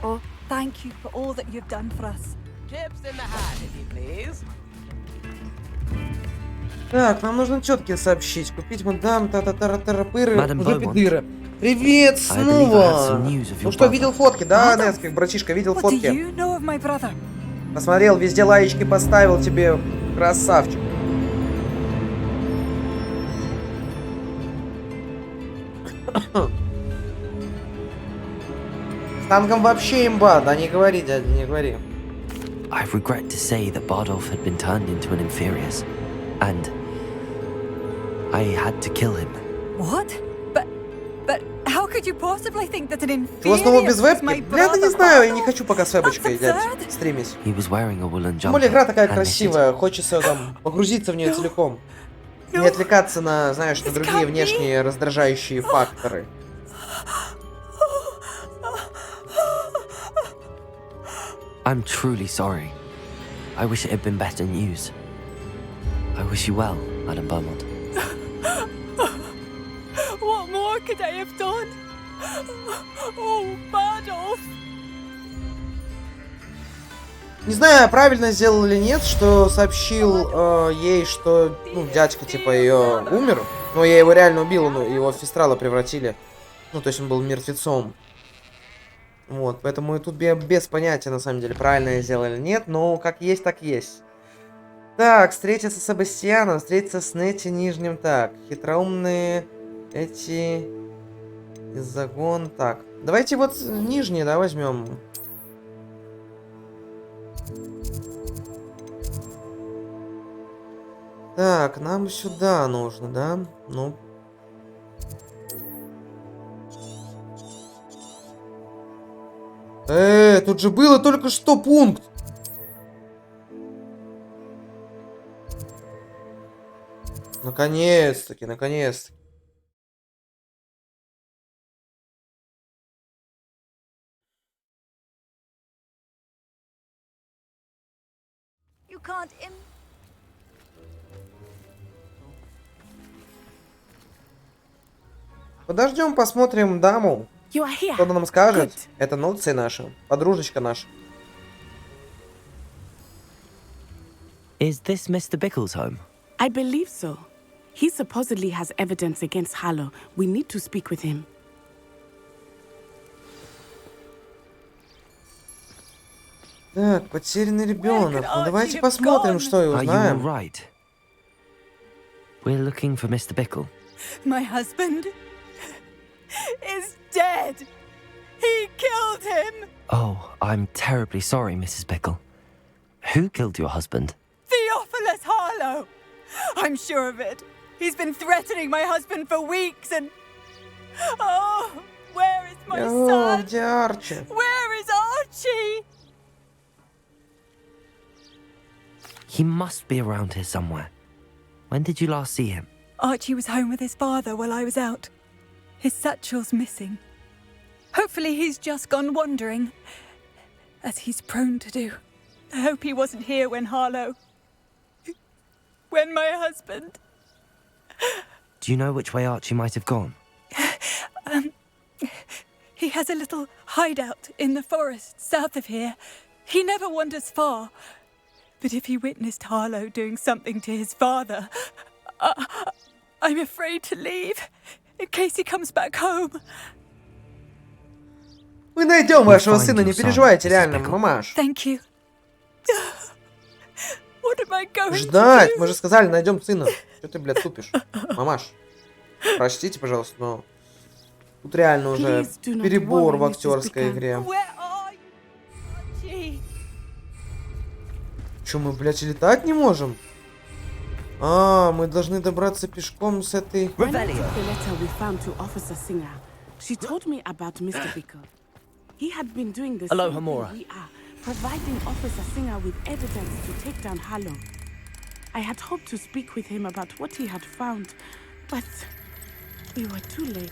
Oh, thank you for all that you've done for us. Chips in the hat, if you please. Так, нам нужно тетке сообщить. Купить мадам та-та-та-та-пыры, Madam пидыры. Привет снова! Ну что, видел фотки, да, Нескик, братишка, видел What do фотки? you know of my brother? Посмотрел, везде лаечки поставил тебе, красавчик. С танком вообще имба, да не говори, дядя, не говори. I regret to say that Bardolph had been turned into an inferius, and I had to kill him. What? But how could you possibly think that an Чего снова без inferior was вебки? my Бля, да не brother знаю, я не Bardolph? хочу пока с вебочкой, That's дядь, absurd. стримить. He was wearing a woolen Тем jumper. более игра такая and knitted. красивая, хочется там погрузиться в нее целиком. Не отвлекаться на, знаешь, на другие внешние раздражающие факторы. I'm truly sorry. I wish it had been better news. I wish you well, Madame Beaumont. could I have done? Oh, Bardolph! Не знаю, правильно сделал или нет, что сообщил ей, что, ну, дядька, типа, ее умер. Но я его реально убил, но его в Фистрала превратили. Ну, то есть он был мертвецом. Вот, поэтому и тут без понятия, на самом деле, правильно я сделал или нет. Но как есть, так есть. Так, встретиться с Себастьяном, встретиться с Нетти Нижним. Так, хитроумные эти... Из загон. Так, давайте вот нижние, да, возьмем. Так, нам сюда нужно, да? Ну. Тут же было только что пункт. Наконец-таки, наконец-таки. You can't Подождем, посмотрим даму. Что она нам скажет? Это Нотция наша, подружечка наша. Is this Mr. Bickle's home? I believe so. He supposedly has evidence against Harlow. We need to speak with him. Так, потерянный ребенок. Ну давайте посмотрим, что и узнаем. Are you all right? We're looking for Mr. Bickle. My husband is dead. He killed him. Oh, I'm terribly sorry, Mrs. Bickle. Who killed your husband? Theophilus Harlow. I'm sure of it. He's been threatening my husband for weeks and... Oh, where is my son? Где Арчи? Where is Archie? He must be around here somewhere. When did you last see him? Archie was home with his father while I was out. His satchel's missing. Hopefully he's just gone wandering, as he's prone to do. I hope he wasn't here when Harlow... when my husband... Do you know which way Archie might have gone? He has a little hideout in the forest south of here. He never wanders far. But if he witnessed Harlow doing something to his father, I'm afraid to leave, in case he comes back home. Мы найдем вашего сына, не переживайте, реально, мамаш. Thank you. What am I going Ждать, to do? мы же сказали, найдем сына. Что ты, блядь, тупишь? Мамаш, простите, пожалуйста, но тут реально уже перебор в актерской игре. Че, мы, блядь, летать не можем? А, мы должны добраться пешком с этой... Hello, Hamura. Providing Officer Singer with evidence to take down Harlow. I had hoped to speak with him about what he had found, but we were too late.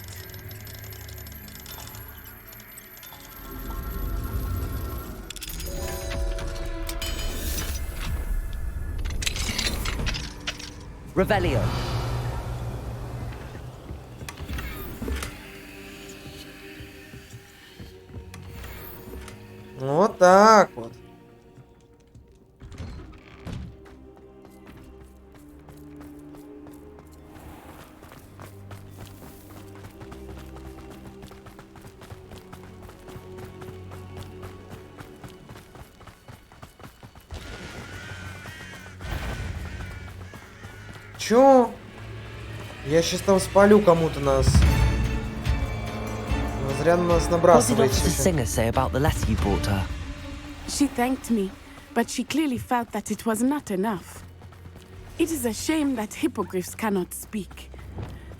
Revelio. Вот так вот. Чё? Я сейчас там спалю кому-то нас. Зря на нас набрасываете. What did Officer Singer say about the letter you brought her? She thanked me, but she clearly felt that it was not enough. It is a shame that hippogriffs cannot speak.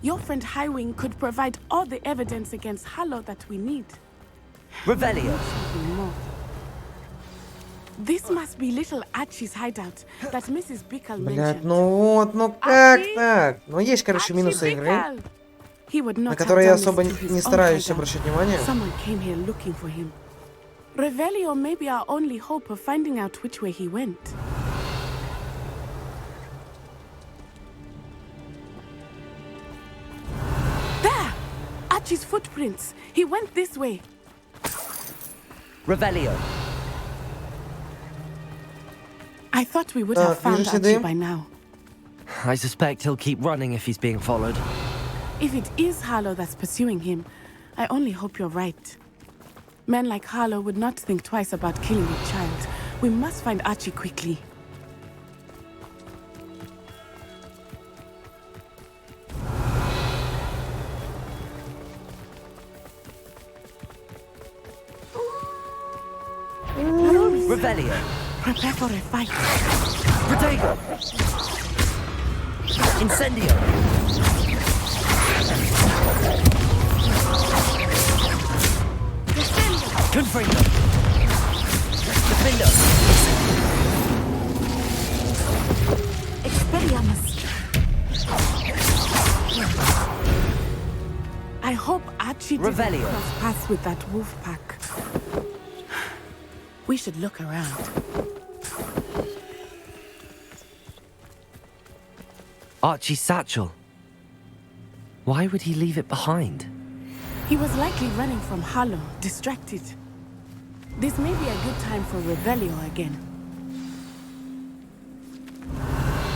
Your friend Highwing could provide all the evidence against Harlow that we need. Revelio. This must be little Archie's hideout that Mrs. Bickle Блядь, mentioned. ну вот, ну как так? Ну есть, короче, минусы игры, на которые я особо не стараюсь обращать внимание. Someone came here looking for him. Revelio may be our only hope of finding out which way he went. There! footprints. He went this way. Revelio. I thought we would have found Archie by now. I suspect he'll keep running if he's being followed. If it is Harlow that's pursuing him, I only hope you're right. Men like Harlow would not think twice about killing a child. We must find Archie quickly. Revelio. Prepare for a fight. Protego. Incendio. Confringo. Defendo. Expelliarmus. I hope Archie didn't cross paths with that wolf pack. We should look around. Archie's satchel. Why would he leave it behind? He was likely running from Harlow, distracted. This may be a good time for Revelio again.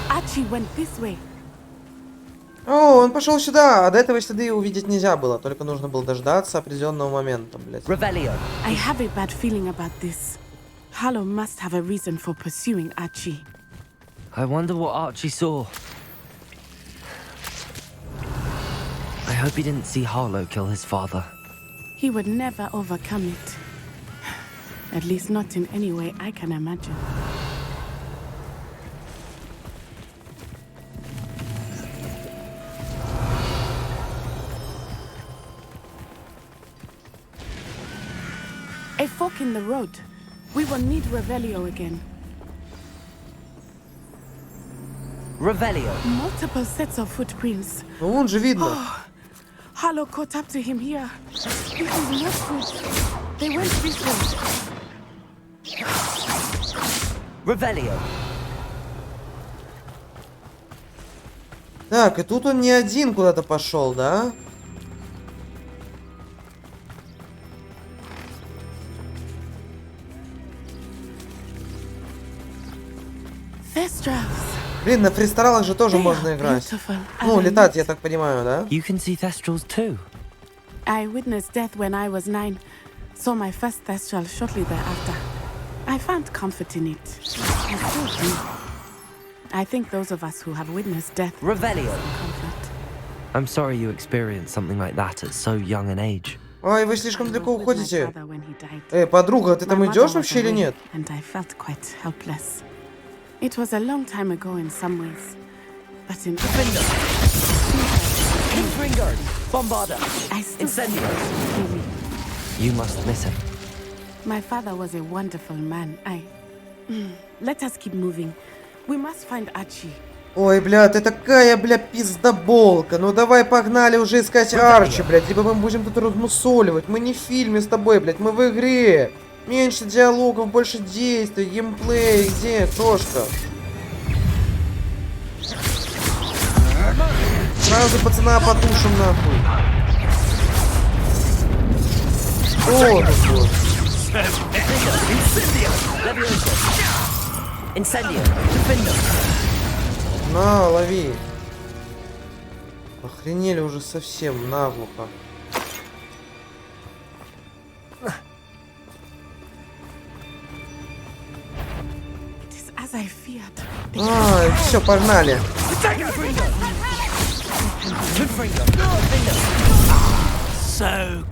Archie went this way. О, он пошел сюда, а до этого следы увидеть нельзя было, только нужно было дождаться определенного момента, блядь. Revelio. I have a bad feeling about this. Harlow must have a reason for pursuing Archie. I wonder what Archie saw. I hope he didn't see Harlow kill his father. He would never overcome it. At least not in any way I can imagine. A fork in the road. We will need Revelio again. Revelio. Multiple sets of footprints. Ну, вон же видно. Harlow caught up to him here. This is not good. They went this way. Revelio. Так, и тут он не один куда-то пошел, да? Блин, на фристайлах же тоже можно играть. Ну, летать, я так понимаю, да? You can see Thestrals too. I witnessed death when I was 9. Saw my first Thestral shortly thereafter. I found comfort in it. I still do. I think those of us who have witnessed death Revelio. Comfort. I'm sorry you experienced something like that at so young an age. Ой, вы слишком далеко уходите. Подруга, ты там идешь вообще или нет? And I felt quite helpless. It was a long time ago in some ways, but in Defender, Confringo, Bombarda, Incendio. You must miss him. My father was a wonderful man. Let us keep moving. We must find Archie. Ой, бля, ты такая, бля, пиздоболка. Ну давай погнали уже искать Арчи, блядь. Либо мы будем тут размусоливать. Мы не в фильме с тобой, блядь, мы в игре. Меньше диалогов, больше действий, геймплей. Где, крошка? Сразу пацана потушим, нахуй. Что тут вот? На, лови. Охренели уже совсем наглухо. Все, погнали. So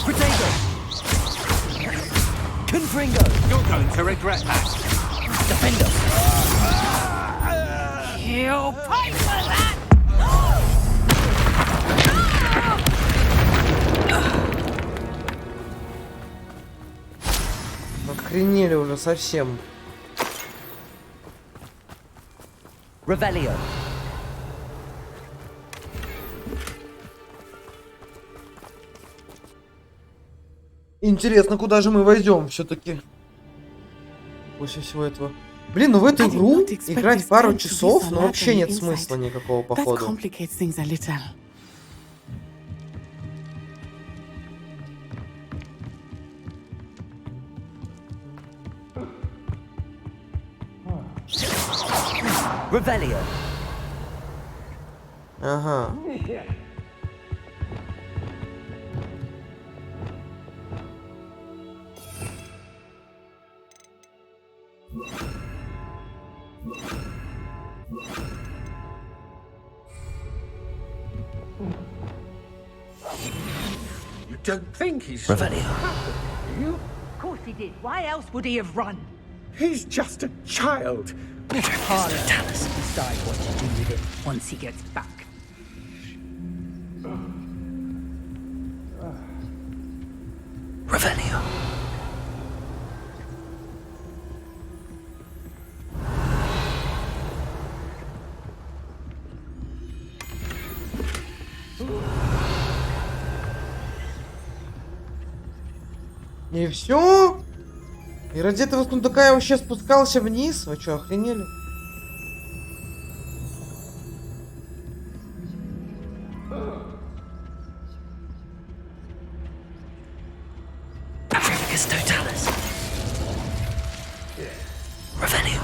Protego. Confringo. You're going to regret that. Defender. You'll pay for that! Охренели уже совсем. Revelio. Интересно, куда же мы войдем все-таки? после всего этого. Блин, ну в эту игру играть пару часов, ну вообще нет смысла никакого, походу. Revelio. Ага. You don't think he's... Revelio. You? Of course he did. Why else would he have run? He's just a child. Harlow will decide what to do with him once he gets back. Revelio. И все? И ради этого сундука я вообще спускался вниз? Вы что, охренели? Revelio.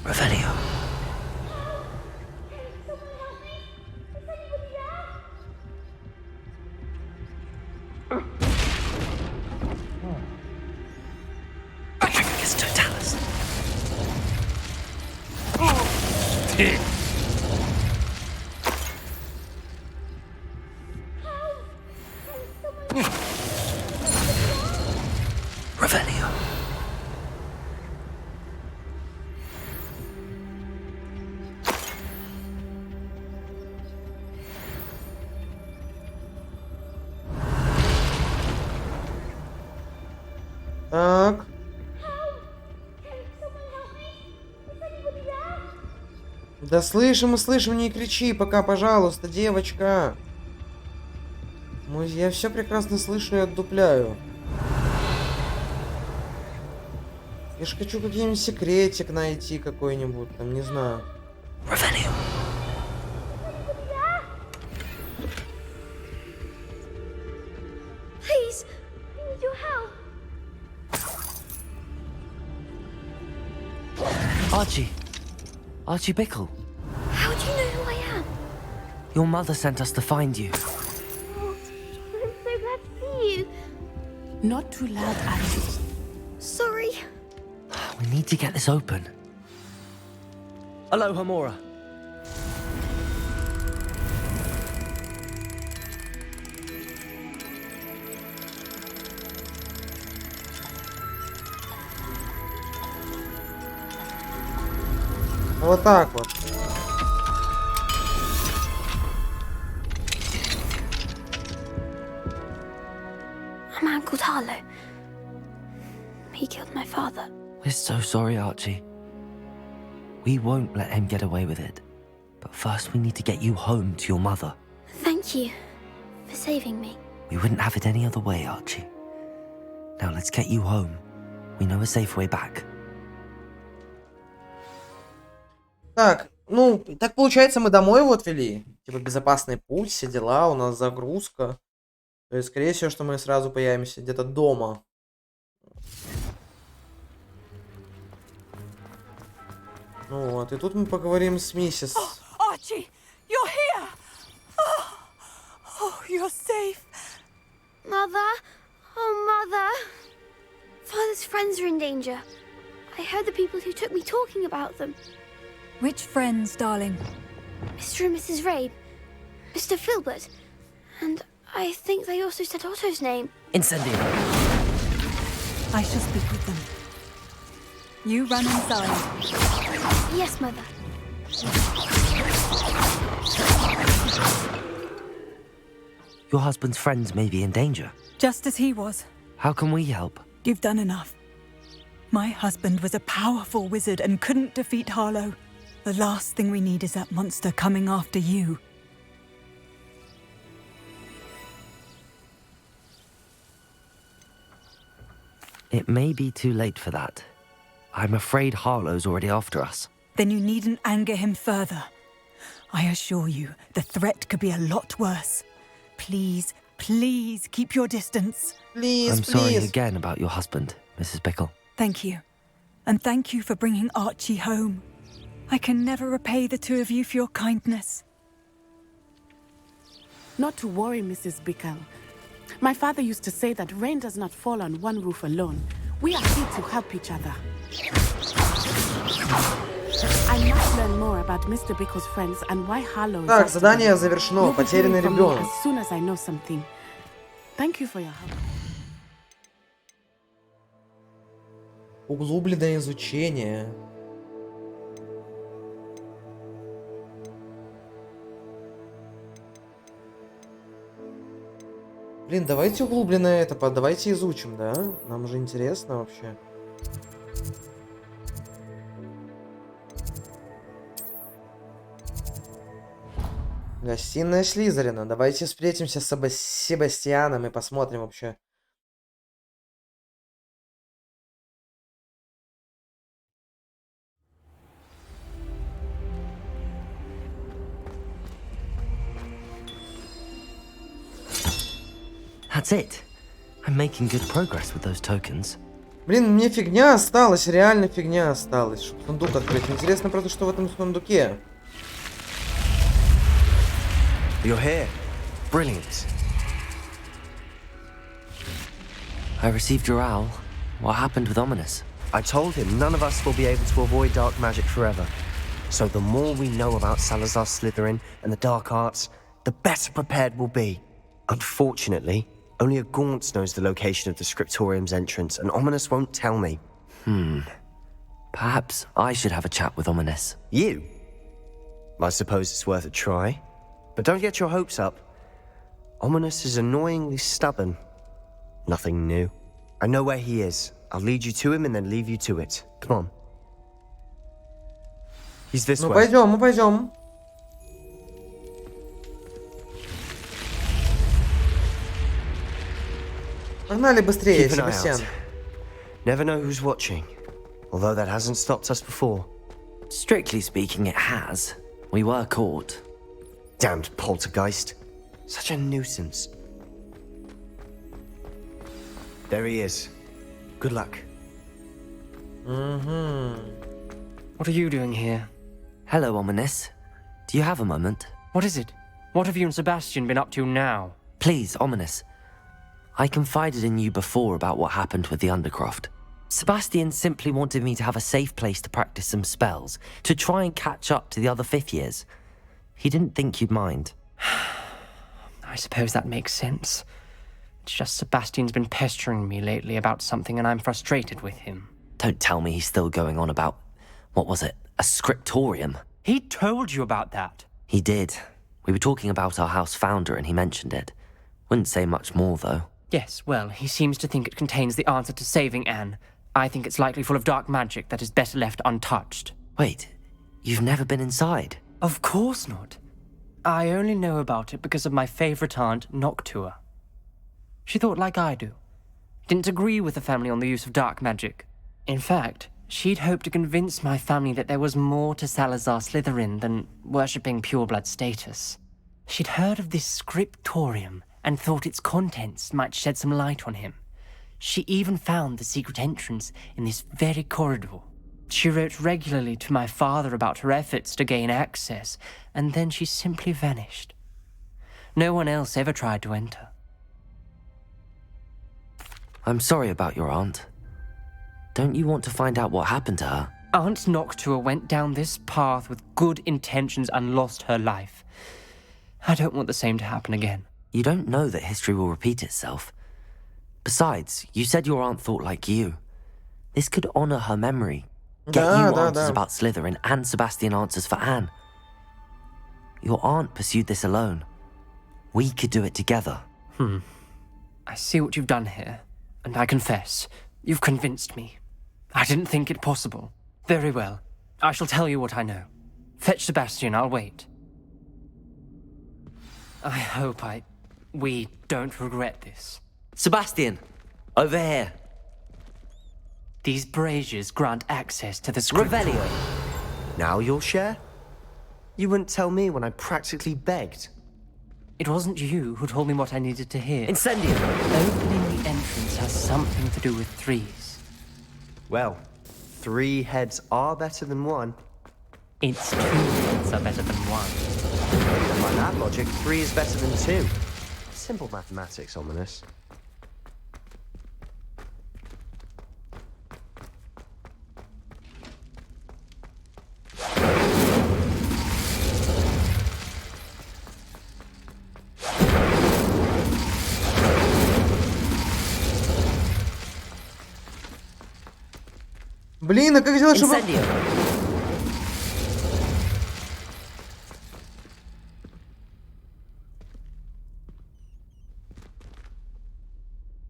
Revelio. Atricus totalis. Revelio. Так. Да слышим и слышим, не кричи пока, пожалуйста, девочка. Я все прекрасно слышу и отдупляю. Я ж хочу какой-нибудь секретик найти какой-нибудь, там, не знаю. Revelio. Please, I need your help. Archie Bickle. How do you know who I am? Your mother sent us to find you. Oh, I'm so glad to see you. Not too loud, Archie. Sorry. We need to get this open. Hello, Hamora. Вот так вот. A man called Harlow. He killed my father. We're so sorry, Archie. We won't let him get away with it. But first we need to get you home to your mother. Thank you for saving me. We wouldn't have it any other way, Archie. Now let's get you home. We know a safe way back. Так, ну, так получается, мы домой вот вели. Типа безопасный путь, все дела, у нас загрузка. То есть, скорее всего, что мы сразу появимся где-то дома. Ну вот, и тут мы поговорим с миссис. Archie, you're here! Oh, you're safe. Mother? Oh, Mother. Father's friends are in danger. I heard the people who took me talking about them. Which friends, darling? Mr. and Mrs. Rabe, Mr. Filbert, and I think they also said Otto's name. Incendio. I shall speak with them. You run inside. Yes, Mother. Your husband's friends may be in danger. Just as he was. How can we help? You've done enough. My husband was a powerful wizard and couldn't defeat Harlow. The last thing we need is that monster coming after you. It may be too late for that. I'm afraid Harlow's already after us. Then you needn't anger him further. I assure you, the threat could be a lot worse. Please, please keep your distance. I'm sorry again about your husband, Mrs. Bickle. Thank you. And thank you for bringing Archie home. I can never repay the two of you for your kindness. Not to worry, Mrs. Bickle. My father used to say that rain does not fall on one roof alone. We are here to help each other. I must learn more about Mr. Bickle's friends and why Harlow is Так, after задание them. завершено. You'll be Потерянный hearing from me ребенок. as soon as I know something. Thank you for your help. Углубленное изучение. Блин, давайте углубленное это, давайте изучим, да? Нам же интересно вообще. Гостиная Слизерина. Давайте встретимся с Себастьяном и посмотрим вообще. That's it. I'm making good progress with those tokens. Блин, мне фигня осталась, реально фигня осталась, чтобы сундук открыть. Интересно просто, что в этом сундуке. You're here. Brilliant. I received your owl. What happened with Ominous? I told him none of us will be able to avoid dark magic forever. So the more we know about Salazar Slytherin and the dark arts, the better prepared we'll be. Unfortunately, only a Gaunt knows the location of the Scriptorium's entrance, and Ominous won't tell me. Perhaps I should have a chat with Ominous. You? I suppose it's worth a try. But don't get your hopes up. Ominous is annoyingly stubborn. Nothing new. I know where he is. I'll lead you to him and then leave you to it. Come on. He's this way. Мы пойдем. Погнали быстрее, Keep an eye Себастьян. out. Never know who's watching. Although that hasn't stopped us before. Strictly speaking, it has. We were caught. Damned poltergeist. Such a nuisance. There he is. Good luck. What are you doing here? Hello, Ominous. Do you have a moment? What is it? What have you and Sebastian been up to now? Please, Ominous. I confided in you before about what happened with the Undercroft. Sebastian simply wanted me to have a safe place to practice some spells, to try and catch up to the other fifth years. He didn't think you'd mind. I suppose that makes sense. It's just Sebastian's been pestering me lately about something and I'm frustrated with him. Don't tell me he's still going on about, what was it, a scriptorium? He told you about that? He did. We were talking about our house founder and he mentioned it. Wouldn't say much more, though. Yes, well, he seems to think it contains the answer to saving Anne. I think it's likely full of dark magic that is better left untouched. Wait, you've never been inside? Of course not. I only know about it because of my favorite aunt, Noctua. She thought like I do. Didn't agree with the family on the use of dark magic. In fact, she'd hoped to convince my family that there was more to Salazar Slytherin than worshipping pureblood status. She'd heard of this scriptorium and thought its contents might shed some light on him. She even found the secret entrance in this very corridor. She wrote regularly to my father about her efforts to gain access, and then she simply vanished. No one else ever tried to enter. I'm sorry about your aunt. Don't you want to find out what happened to her? Aunt Noctua went down this path with good intentions and lost her life. I don't want the same to happen again. You don't know that history will repeat itself. Besides, you said your aunt thought like you. This could honor her memory. Get you answers about Slytherin and Sebastian answers for Anne. Your aunt pursued this alone. We could do it together. I see what you've done here, and I confess, you've convinced me. I didn't think it possible. Very well. I shall tell you what I know. Fetch Sebastian, I'll wait. I hope we don't regret this. Sebastian! Over here! These braziers grant access to the script. Revelio! Now you'll share? You wouldn't tell me when I practically begged. It wasn't you who told me what I needed to hear. Incendio! Opening the entrance has something to do with threes. Well, 3 heads are better than 1. It's 2 heads are better than 1. And by that logic, 3 is better than 2. Simple mathematics, ominous. Блин, а как сделать, чтобы...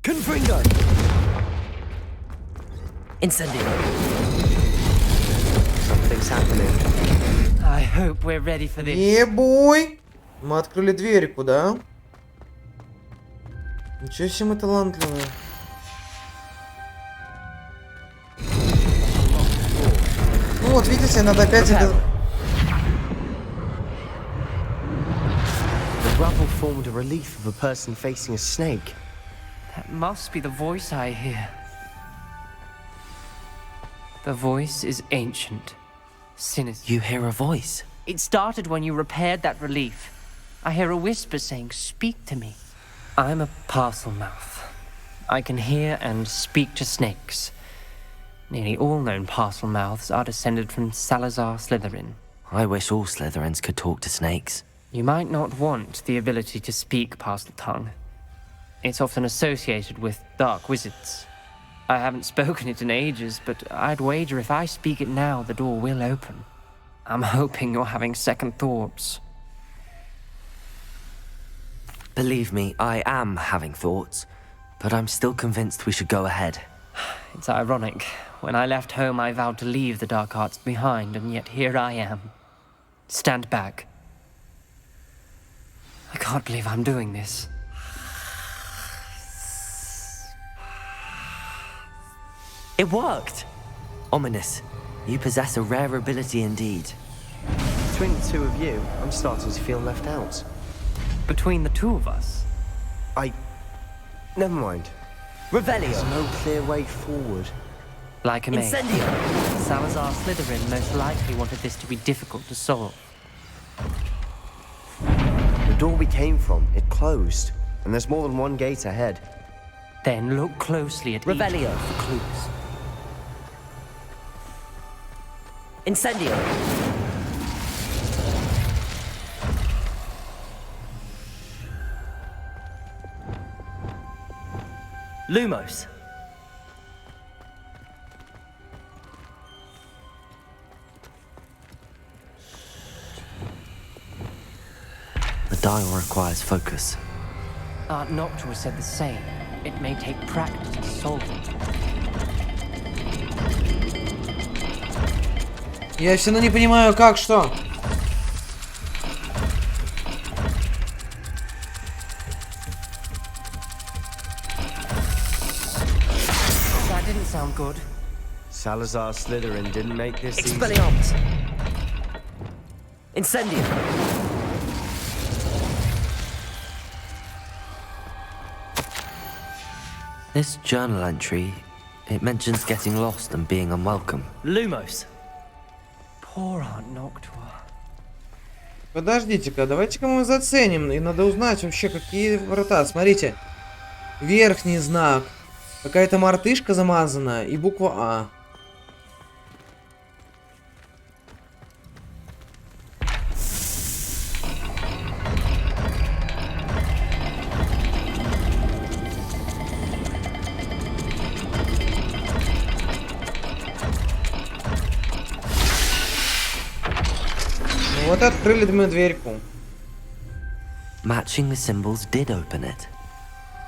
Confringo! Incendio! Something's happening. I hope we're ready for this. Ебой! Мы открыли дверь, куда? Ничего себе мы талантливые. Ну вот, видите, надо опять это... The rubble formed a relief of a person facing a snake. That must be the voice I hear. The voice is ancient, sinister. You hear a voice? It started when you repaired that relief. I hear a whisper saying, "Speak to me." I'm a parcel mouth. I can hear and speak to snakes. Nearly all known parcel mouths are descended from Salazar Slytherin. I wish all Slytherins could talk to snakes. You might not want the ability to speak parcel tongue. It's often associated with dark wizards. I haven't spoken it in ages, but I'd wager if I speak it now, the door will open. I'm hoping you're having second thoughts. Believe me, I am having thoughts, but I'm still convinced we should go ahead. It's ironic. When I left home, I vowed to leave the dark arts behind, and yet here I am. Stand back. I can't believe I'm doing this. It worked! Ominous, you possess a rare ability indeed. Between the 2 of you, I'm starting to feel left out. Between the 2 of us? Never mind. Revelio! There's no clear way forward. Like a maid. Incendio! Salazar Slytherin most likely wanted this to be difficult to solve. The door we came from, it closed. And there's more than one gate ahead. Then look closely at Revelio. each for clues. Incendio! Lumos! The dial requires focus. Aunt Noctua said the same. It may take practice to solve it. Я все равно не понимаю, как, что? That didn't sound good. Salazar Slytherin didn't make this easy. Expelliarmus! Incendio! This journal entry, it mentions getting lost and being unwelcome. Lumos! Poor Aunt Noctua. Подождите-ка, давайте-ка мы заценим. И надо узнать вообще, какие врата. Смотрите. Верхний знак. Какая-то мартышка замазана и буква А. Ну вот и открыли мы дверьку. Matching the symbols did open it.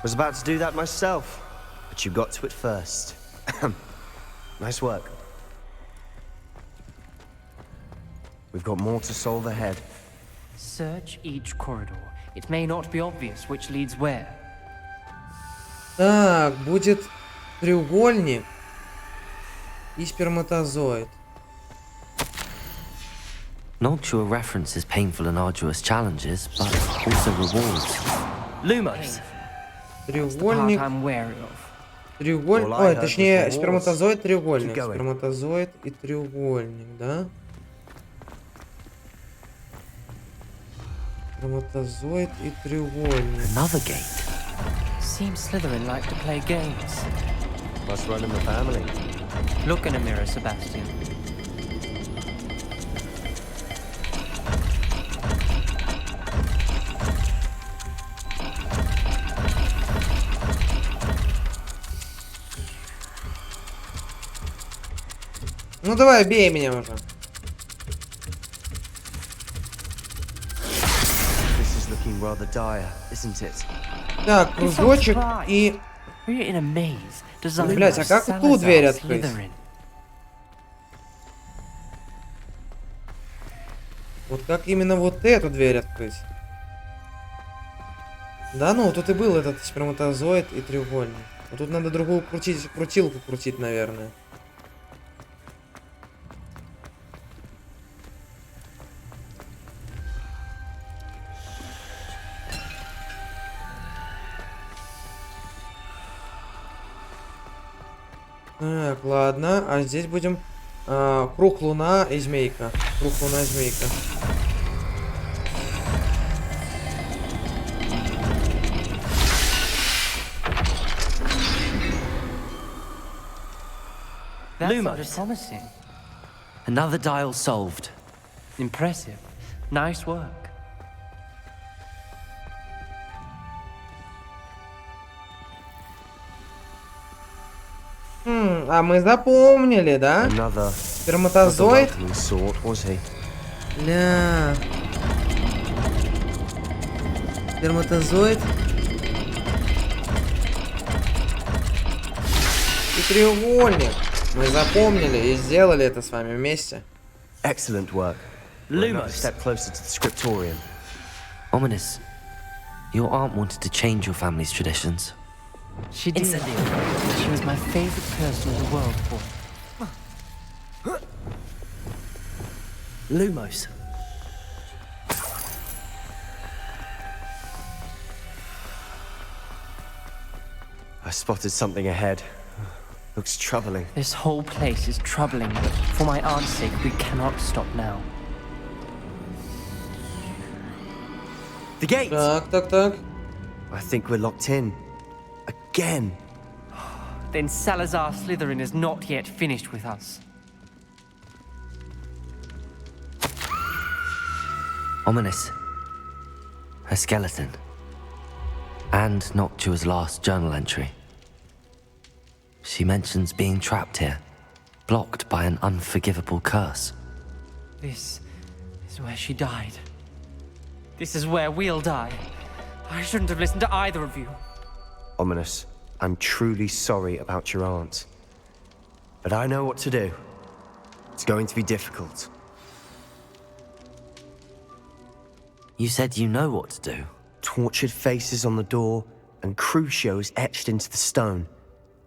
Was about to do that myself, but you got to it first. Nice work. We've got more to solve ahead. Search each corridor. It may not be obvious which leads where. Так, будет треугольник и сперматозоид. Noctua references painful and arduous challenges, but also rewards. Lumos. Треугольник. Треугольник. Ой, точнее, сперматозоид, треугольник. Сперматозоид и треугольник, да? Сперматозоид и треугольник. Another gate. Seems Slytherin like to play games. Must run in the family. Look in a mirror, Sebastian. Ну давай, бей меня уже. This is looking rather dire, isn't it? Так, кружочек и... Блять, а как ту дверь открыть? Вот как именно вот эту дверь открыть? Да, ну тут и был этот сперматозоид и треугольник. Вот тут надо другую крутилку крутить, наверное. Так, ладно, а здесь будем круг луна и змейка. Круг луна и змейка. Lumos. Promising. Another dial solved. Impressive. Nice work. А мы запомнили, да? Сперматозоид. Ля. Сперматозоид. И треугольник. Мы запомнили и сделали это с вами вместе. Excellent work. Lumos. Step closer to the scriptorium. Ominous. Your aunt wanted to change your family's traditions. She did. She was my favorite person in the world for. Lumos. I spotted something ahead. Looks troubling. This whole place is troubling, but for my aunt's sake, we cannot stop now. The gate! Так. I think we're locked in. Again. Then Salazar Slytherin is not yet finished with us. Ominous. Her skeleton. And Noctua's last journal entry. She mentions being trapped here, blocked by an unforgivable curse. This is where she died. This is where we'll die. I shouldn't have listened to either of you. Ominous, I'm truly sorry about your aunt. But I know what to do. It's going to be difficult. You said you know what to do. Tortured faces on the door and Crucios etched into the stone.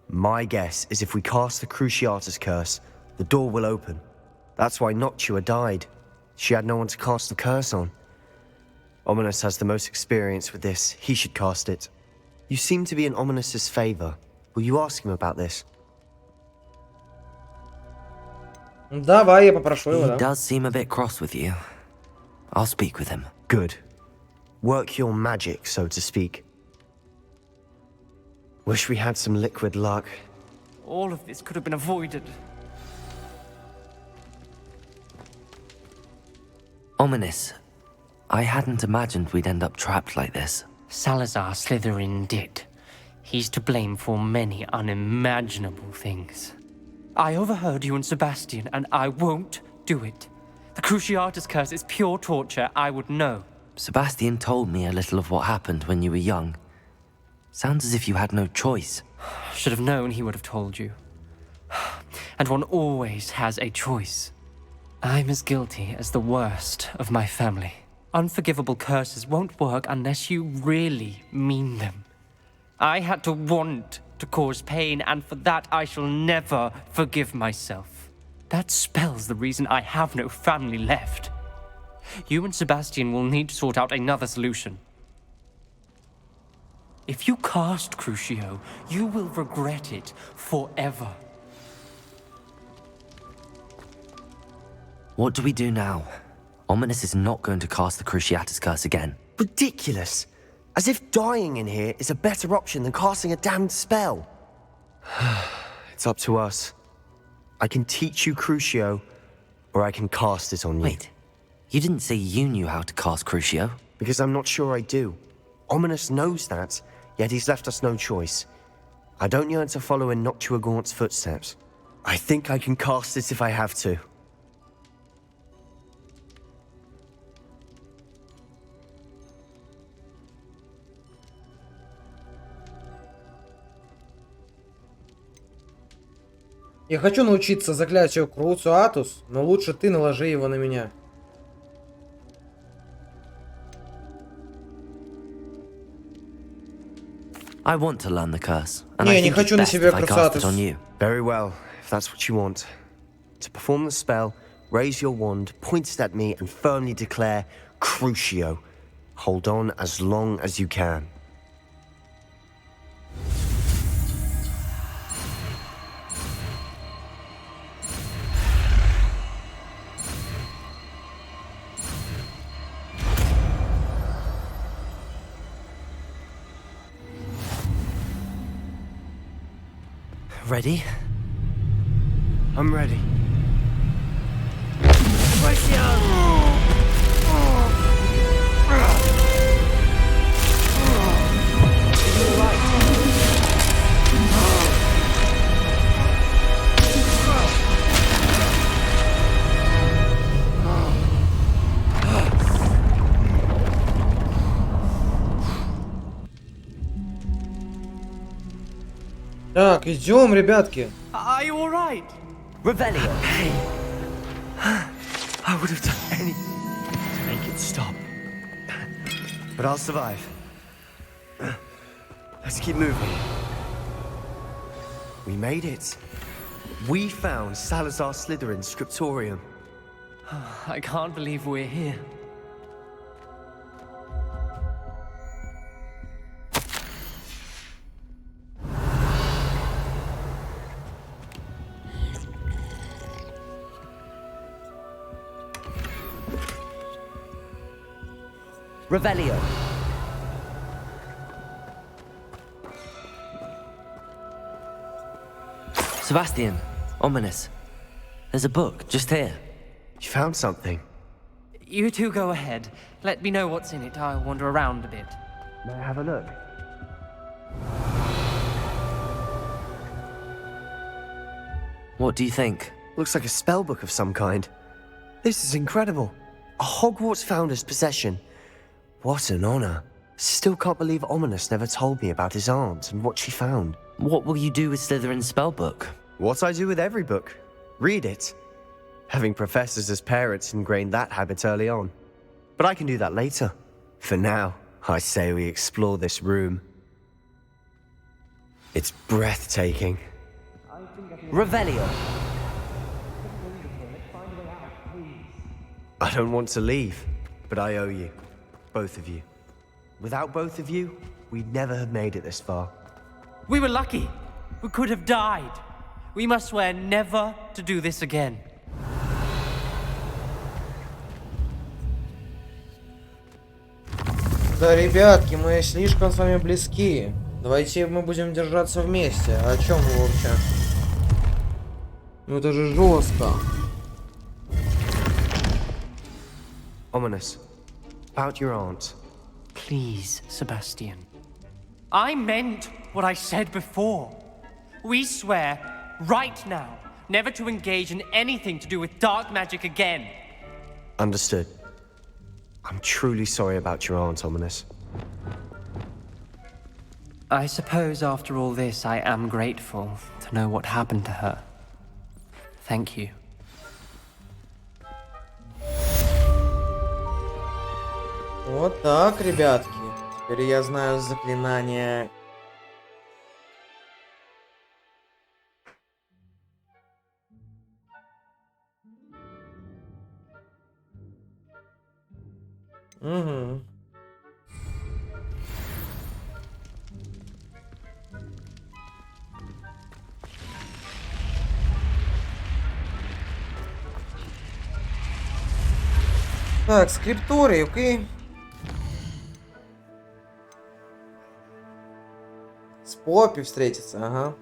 My guess is if we cast the Cruciatus curse, the door will open. That's why Noctua died. She had no one to cast the curse on. Ominous has the most experience with this. He should cast it. You seem to be in Ominous's favor. Will you ask him about this? Давай, я попрошу его, He да. does seem a bit cross with you. I'll speak with him. Good. Work your magic, so to speak. Wish we had some liquid luck. All of this could have been avoided. Ominous. I hadn't imagined we'd end up trapped like this. Salazar Slytherin did. He's to blame for many unimaginable things. I overheard you and Sebastian, and I won't do it. The Cruciatus curse is pure torture, I would know. Sebastian told me a little of what happened when you were young. Sounds as if you had no choice. Should have known he would have told you. And one always has a choice. I'm as guilty as the worst of my family. Unforgivable curses won't work unless you really mean them. I had to want to cause pain, and for that I shall never forgive myself. That spell's the reason I have no family left. You and Sebastian will need to sort out another solution. If you cast Crucio, you will regret it forever. What do we do now? Ominous is not going to cast the Cruciatus curse again. Ridiculous! As if dying in here is a better option than casting a damned spell. It's up to us. I can teach you Crucio, or I can cast it on you. Wait, you didn't say you knew how to cast Crucio? Because I'm not sure I do. Ominous knows that, yet he's left us no choice. I don't yearn to follow in Noctua Gaunt's footsteps. I think I can cast it if I have to. Я хочу научиться заклятию Cruciatus, но лучше ты наложи его на меня. I want to learn the curse, and Не, I не think it's хочу на best себя if I cast it Cruciatus. on you. Very well, if that's what you want. To perform the spell, raise your wand, point it at me, and firmly declare Crucio. Hold on as long as you can. Ready? I'm ready. Так, идем, ребятки. Are you alright? Revelio. I would have done anything to make it stop. But I'll survive. Let's keep moving. We made it. We found Salazar Slytherin's scriptorium. I can't believe we're here. Revelio. Sebastian, Ominous. There's a book just here. You found something. You two go ahead. Let me know what's in it. I'll wander around a bit. May I have a look? What do you think? Looks like a spell book of some kind. This is incredible. A Hogwarts founder's possession. What an honor. Still can't believe Ominous never told me about his aunt and what she found. What will you do with Slytherin's spellbook? What I do with every book. Read it. Having professors as parents ingrained that habit early on. But I can do that later. For now, I say we explore this room. It's breathtaking. Revelio. I don't want to leave, but I owe you. Both of you. Without both of you, we'd never have made it this far. We were lucky. We could have died. We must swear never to do this again. Да, ребятки, мы слишком с вами близки. Давайте мы будем держаться вместе. О чем вы вообще? Ну это же жестко. Ominous. About your aunt. Please, Sebastian. I meant what I said before. We swear, right now, never to engage in anything to do with dark magic again. Understood. I'm truly sorry about your aunt, Ominous. I suppose after all this, I am grateful to know what happened to her. Thank you. Вот так, ребятки. Теперь я знаю заклинание. Угу. Так, скрипторий, окей. С Поппи встретиться, ага.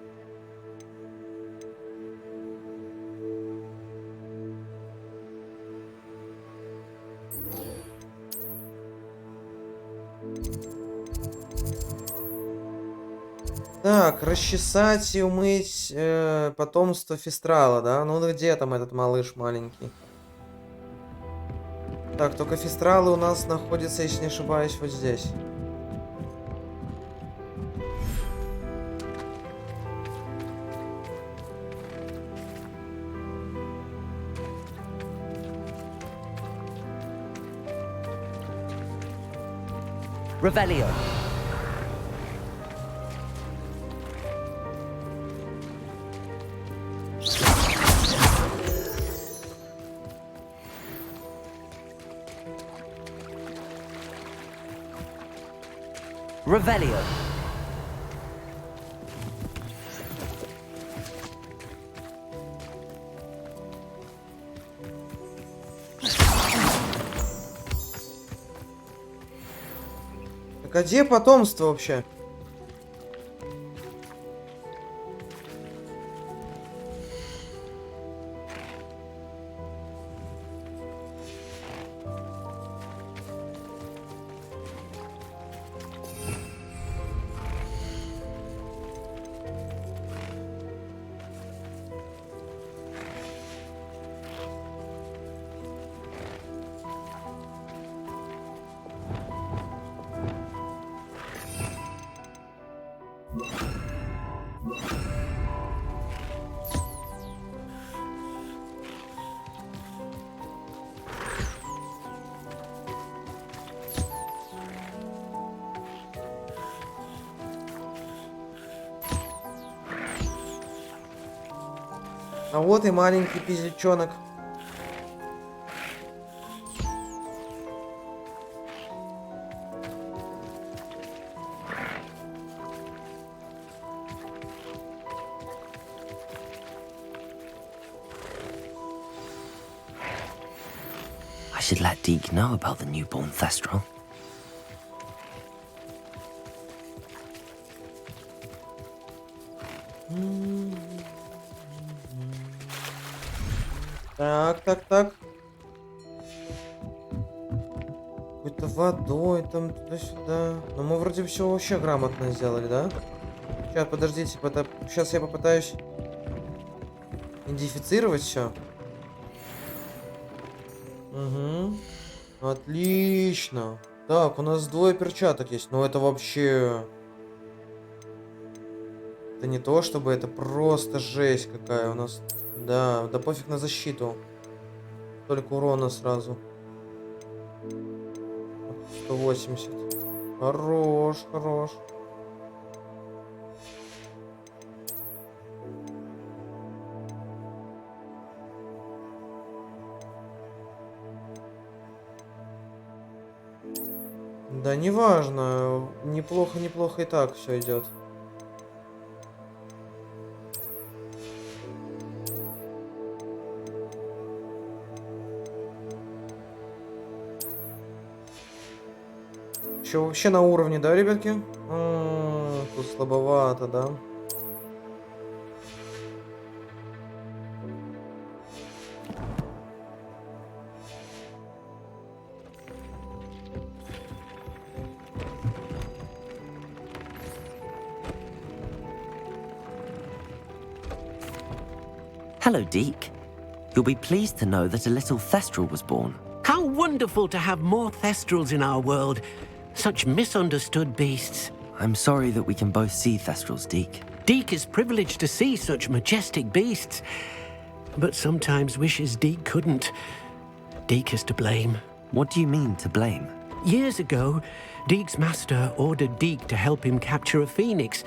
Так, расчесать и умыть потомство Фистрала, да? Ну где там этот малыш маленький? Так, только Фистралы у нас находятся, если не ошибаюсь, вот здесь. Revelio. Revelio. Так а где потомство вообще? А вот и маленький пиздючонок. I should let Deke know about the newborn Thestral. Так, так, так. Какой-то водой там туда-сюда. Но мы вроде все вообще грамотно сделали, да? Сейчас, подождите, сейчас я попытаюсь идентифицировать все. Угу. Отлично. Так, у нас 2 перчаток есть. Но это вообще... Это не то, чтобы это просто жесть какая у нас. Да, да пофиг на защиту. Только урона сразу. 180. Хорош, хорош. Да, неважно. Неплохо, неплохо и так все идет. Еще вообще на уровне, да, ребятки? тут слабовато, да? Hello, Deke. You'll be pleased to know that a little Thestral was born. How wonderful to have more Thestrals in our world. Such misunderstood beasts. I'm sorry that we can both see Thestrals, Deke. Deke is privileged to see such majestic beasts, but sometimes wishes Deke couldn't. Deke is to blame. What do you mean, to blame? Years ago, Deke's master ordered Deke to help him capture a phoenix,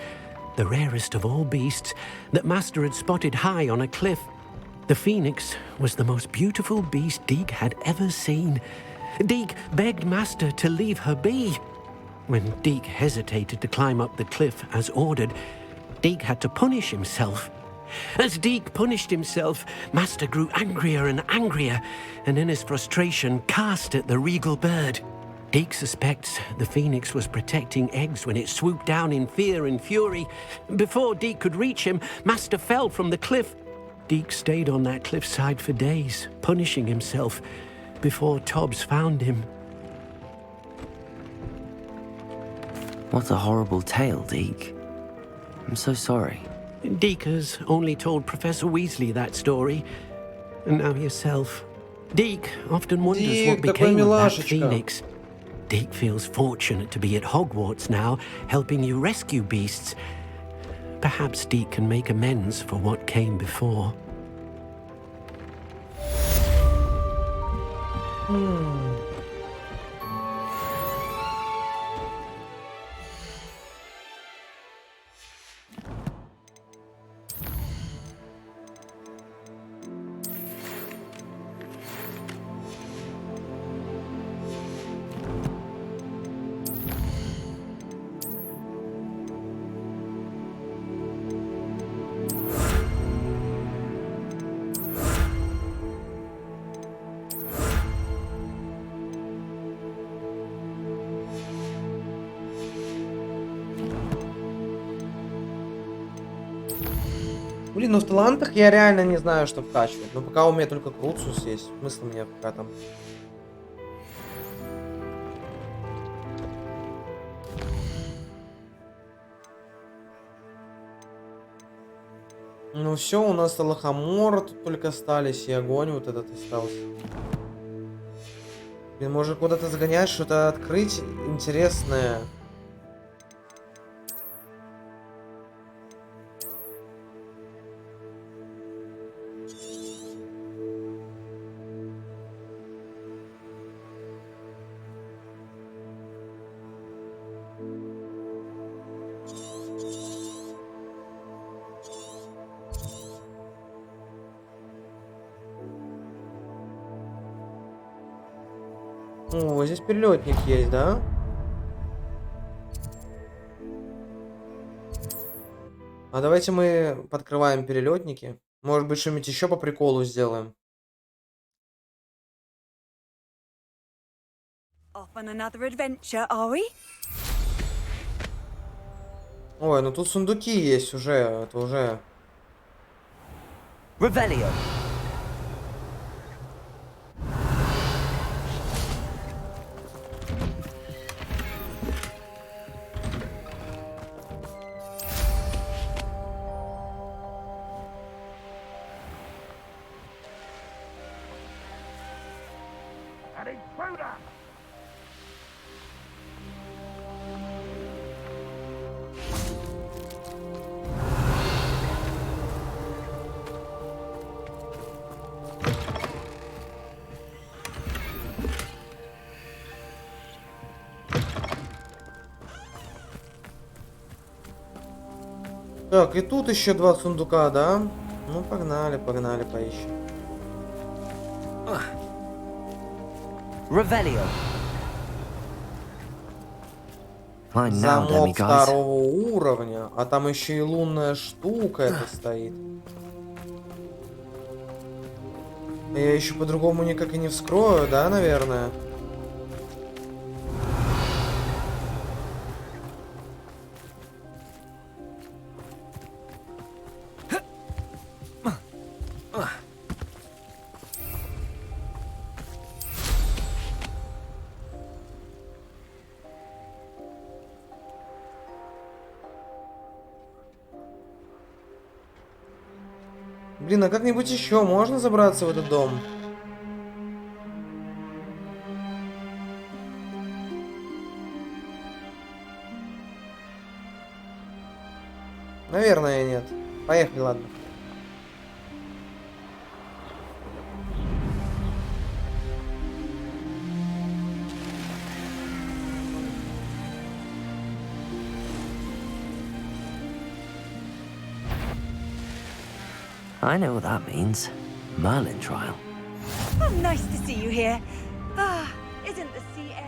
the rarest of all beasts, that Master had spotted high on a cliff. The phoenix was the most beautiful beast Deke had ever seen. Deke begged Master to leave her be. When Deke hesitated to climb up the cliff as ordered, Deke had to punish himself. As Deke punished himself, Master grew angrier and angrier, and in his frustration cast at the regal bird. Deke suspects the phoenix was protecting eggs when it swooped down in fear and fury. Before Deke could reach him, Master fell from the cliff. Deke stayed on that cliffside for days, punishing himself, before Tobbs found him. What a horrible tale, Deke. I'm so sorry. Deke has only told Professor Weasley that story, and now yourself. Deke often wonders what became of that phoenix. Deke feels fortunate to be at Hogwarts now, helping you rescue beasts. Perhaps Deke can make amends for what came before. Блин, ну в талантах я реально не знаю, что вкачивать. Но пока у меня только Круциус есть. Смысл мне пока там... Ну все, у нас Лохомор тут только остались, и огонь вот этот остался. Блин, может куда-то загонять, что-то открыть интересное. О, здесь перелетник есть, да? А давайте мы подкрываем перелетники. Может быть, что-нибудь еще по приколу сделаем. Off on another adventure, are we? Ой, ну тут сундуки есть уже, это уже... Revelio. An intruder! Так, и тут еще два сундука, да? Ну, погнали, погнали, поищем. Revelio. Fine now, Замок demiguise. второго уровня, а там еще и лунная штука это стоит. Я еще по-другому никак и не вскрою, да, наверное? Блин, а как-нибудь еще можно забраться в этот дом? Наверное, нет. Поехали, ладно. I know what that means. Merlin trial. Oh, nice to see you here. Ah, isn't the sea air?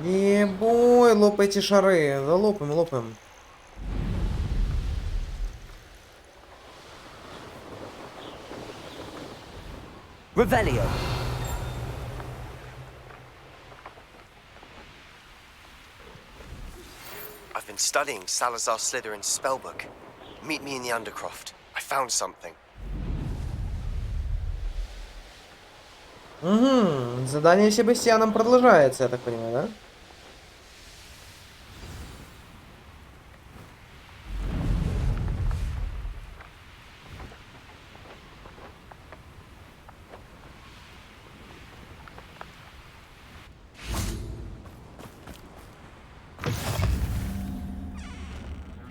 Ебой, лопайте шары. Да лопаем, лопаем. Revelio. I've been studying Salazar Slytherin's spellbook. Meet me in the Undercroft. I found something. Угу. Задание Себастьяном продолжается, я так понимаю, да?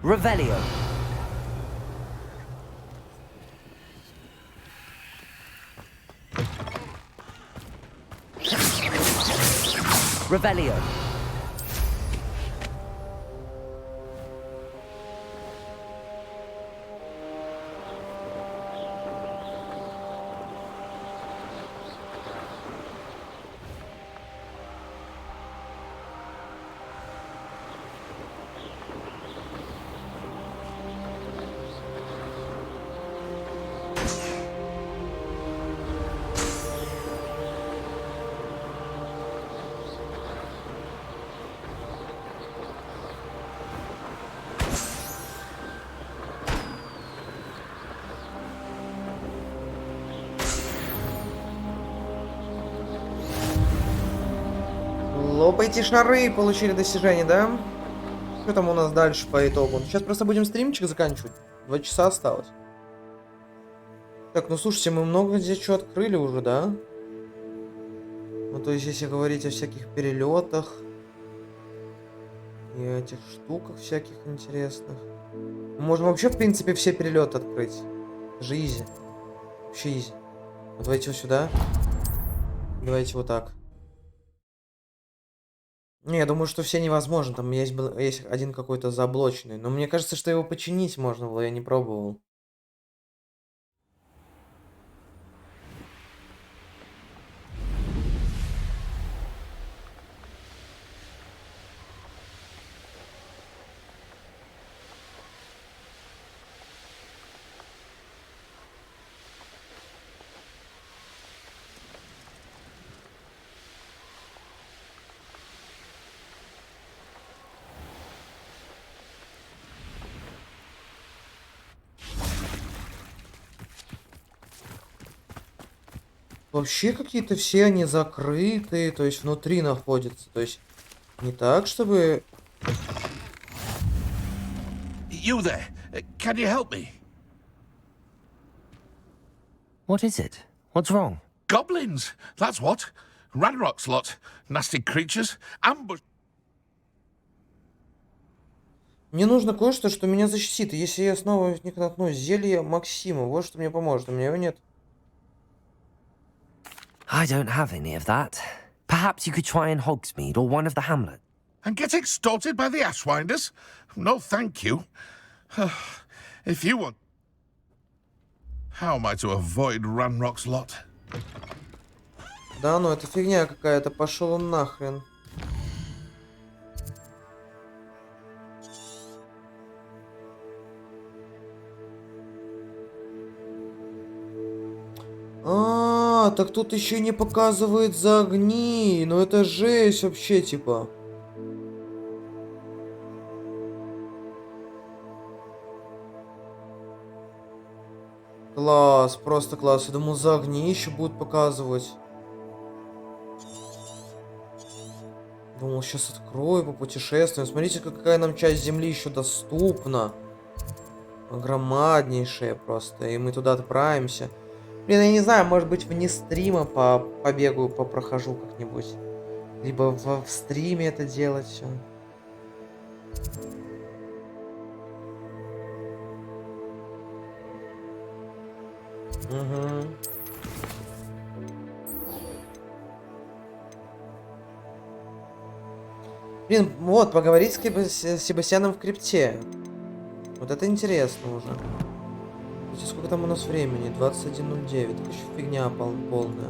Revelio. Revelio. Лопайте шары, получили достижение, да? Что там у нас дальше по итогу? Сейчас просто будем стримчик заканчивать. 2 часа осталось. Так, ну слушайте, мы много здесь что открыли уже, да? Ну, то есть, если говорить о всяких перелетах и этих штуках всяких интересных. Мы можем вообще, в принципе, все перелеты открыть. Это же изи. Вообще изи. Вот давайте вот сюда. Давайте вот так. Не, я думаю, что все невозможно. Там есть один какой-то заблоченный. Но мне кажется, что его починить можно было, я не пробовал. Вообще какие-то все они закрытые, то есть внутри находятся. То есть не так, чтобы... You there? Can you help me? What is it? What's wrong? Goblins, that's what. Ranrock's lot. Nasty creatures. Ambush. Мне нужно кое-что, что меня защитит. И если я снова в них наткнусь, зелье Максима, вот что мне поможет. У меня его нет. I don't have any of that. Perhaps you could try in Hogsmeade or one of the hamlets. And get extorted by the Ashwinders? No, thank you. If you want... How am I to avoid Ranrock's lot? Да ну, это фигня какая-то. Пошел он нахрен. А, так тут еще не показывает за огни. Ну это жесть вообще, типа. Класс, просто класс. Я думал, за огни еще будут показывать. Думал, сейчас открою по путешествию. Смотрите, какая нам часть земли еще доступна. Громаднейшая просто. И мы туда отправимся. Блин, я не знаю, может быть, вне стрима побегаю, попрохожу как-нибудь. Либо в стриме это делать все. Угу. Блин, вот, поговорить с Себастьяном в крипте. Вот это интересно уже. Смотрите, сколько там у нас времени? 21:09. Это еще фигня полная.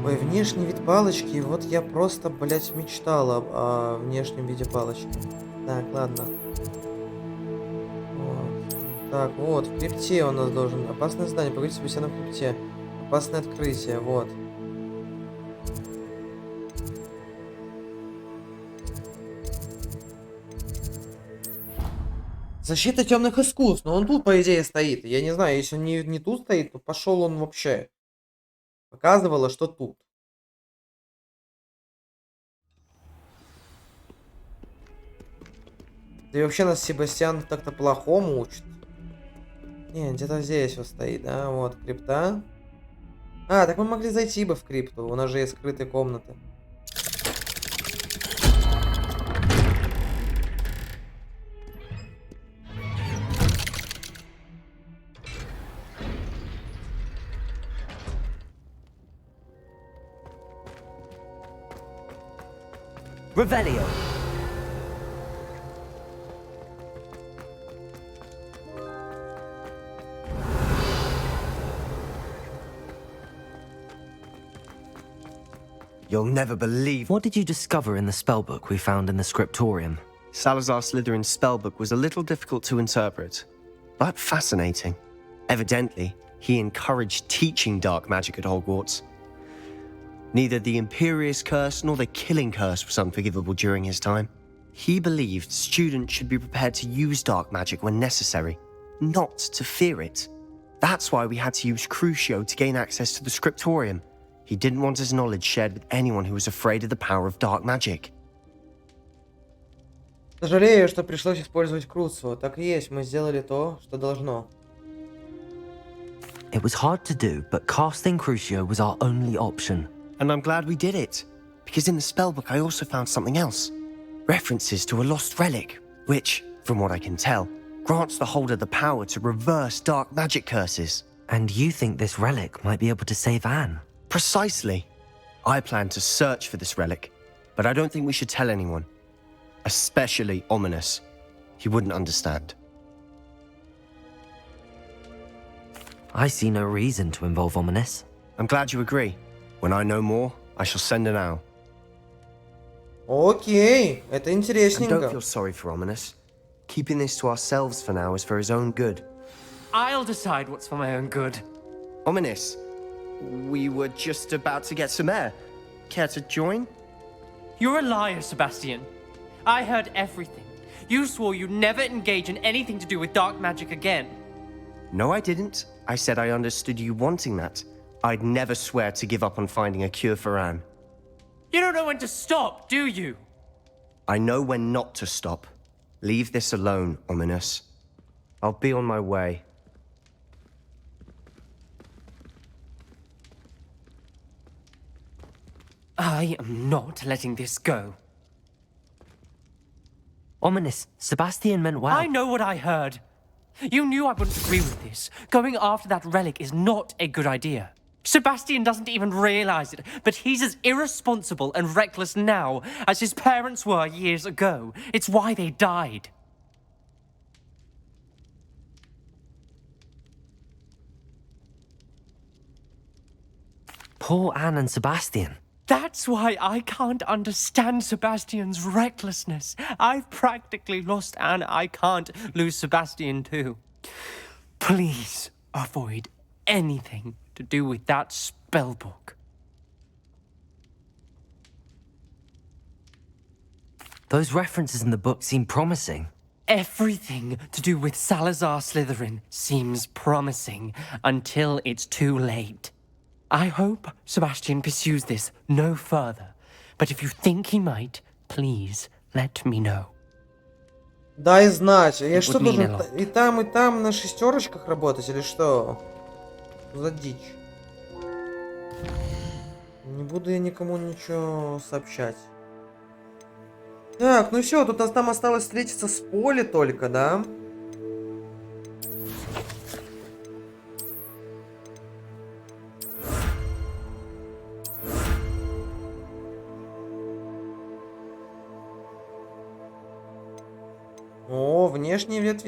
Ой, внешний вид палочки. Вот я просто, блять, мечтала о внешнем виде палочки. Так, ладно. Вот. Так, вот, в крипте у нас должен... Опасное здание. Поговорить с Себастьяном в крипте. Опасное открытие, вот. Защита темных искусств. Но он тут, по идее, стоит. Я не знаю, если он не тут стоит, то пошел он вообще. Показывало, что тут. Да и вообще нас Себастьян так-то плохому учит. Не, где-то здесь вот стоит, да? Вот, крипта. А, так мы могли зайти бы в крипту. У нас же есть скрытые комнаты. Revelio. You'll never believe... What did you discover in the spellbook we found in the scriptorium? Salazar Slytherin's spellbook was a little difficult to interpret, but fascinating. Evidently, he encouraged teaching dark magic at Hogwarts. Neither the Imperious Curse nor the Killing Curse was unforgivable during his time. He believed students should be prepared to use dark magic when necessary, not to fear it. That's why we had to use Crucio to gain access to the scriptorium. He didn't want his knowledge shared with anyone who was afraid of the power of dark magic. Сожалею, что пришлось использовать Круцио. Так и есть, мы сделали то, что должно. It was hard to do, but casting Crucio was our only option. And I'm glad we did it, because in the spellbook I also found something else. References to a lost relic, which, from what I can tell, grants the holder the power to reverse dark magic curses. And you think this relic might be able to save Anne? Precisely. I plan to search for this relic, but I don't think we should tell anyone. Especially Ominous. He wouldn't understand. I see no reason to involve Ominous. I'm glad you agree. When I know more, I shall send an owl. Окей, это And интересненько. don't feel sorry for Ominous. Keeping this to ourselves for now is for his own good. I'll decide what's for my own good. Ominous, we were just about to get some air. Care to join? You're a liar, Sebastian. I heard everything. You swore you'd never engage in anything to do with dark magic again. No, I didn't. I said I understood you wanting that. I'd never swear to give up on finding a cure for Anne. You don't know when to stop, do you? I know when not to stop. Leave this alone, Ominous. I'll be on my way. I am not letting this go. Ominous, Sebastian meant well. I know what I heard. You knew I wouldn't agree with this. Going after that relic is not a good idea. Sebastian doesn't even realize it, but he's as irresponsible and reckless now as his parents were years ago. It's why they died. Poor Anne and Sebastian. That's why I can't understand Sebastian's recklessness. I've practically lost Anne. I can't lose Sebastian too. Please avoid anything to do with that spellbook. Those references in the book seem promising. Everything to do with Salazar Slytherin seems promising until it's too late. I hope Sebastian pursues this no further, but if you think he might, please let me know. Дай знать. Я It что, would mean a должен lot. и там на шестерочках работать или что? За дичь. Не буду я никому ничего сообщать. Так, ну все, тут нам осталось встретиться с Поли только, да? О, внешний вид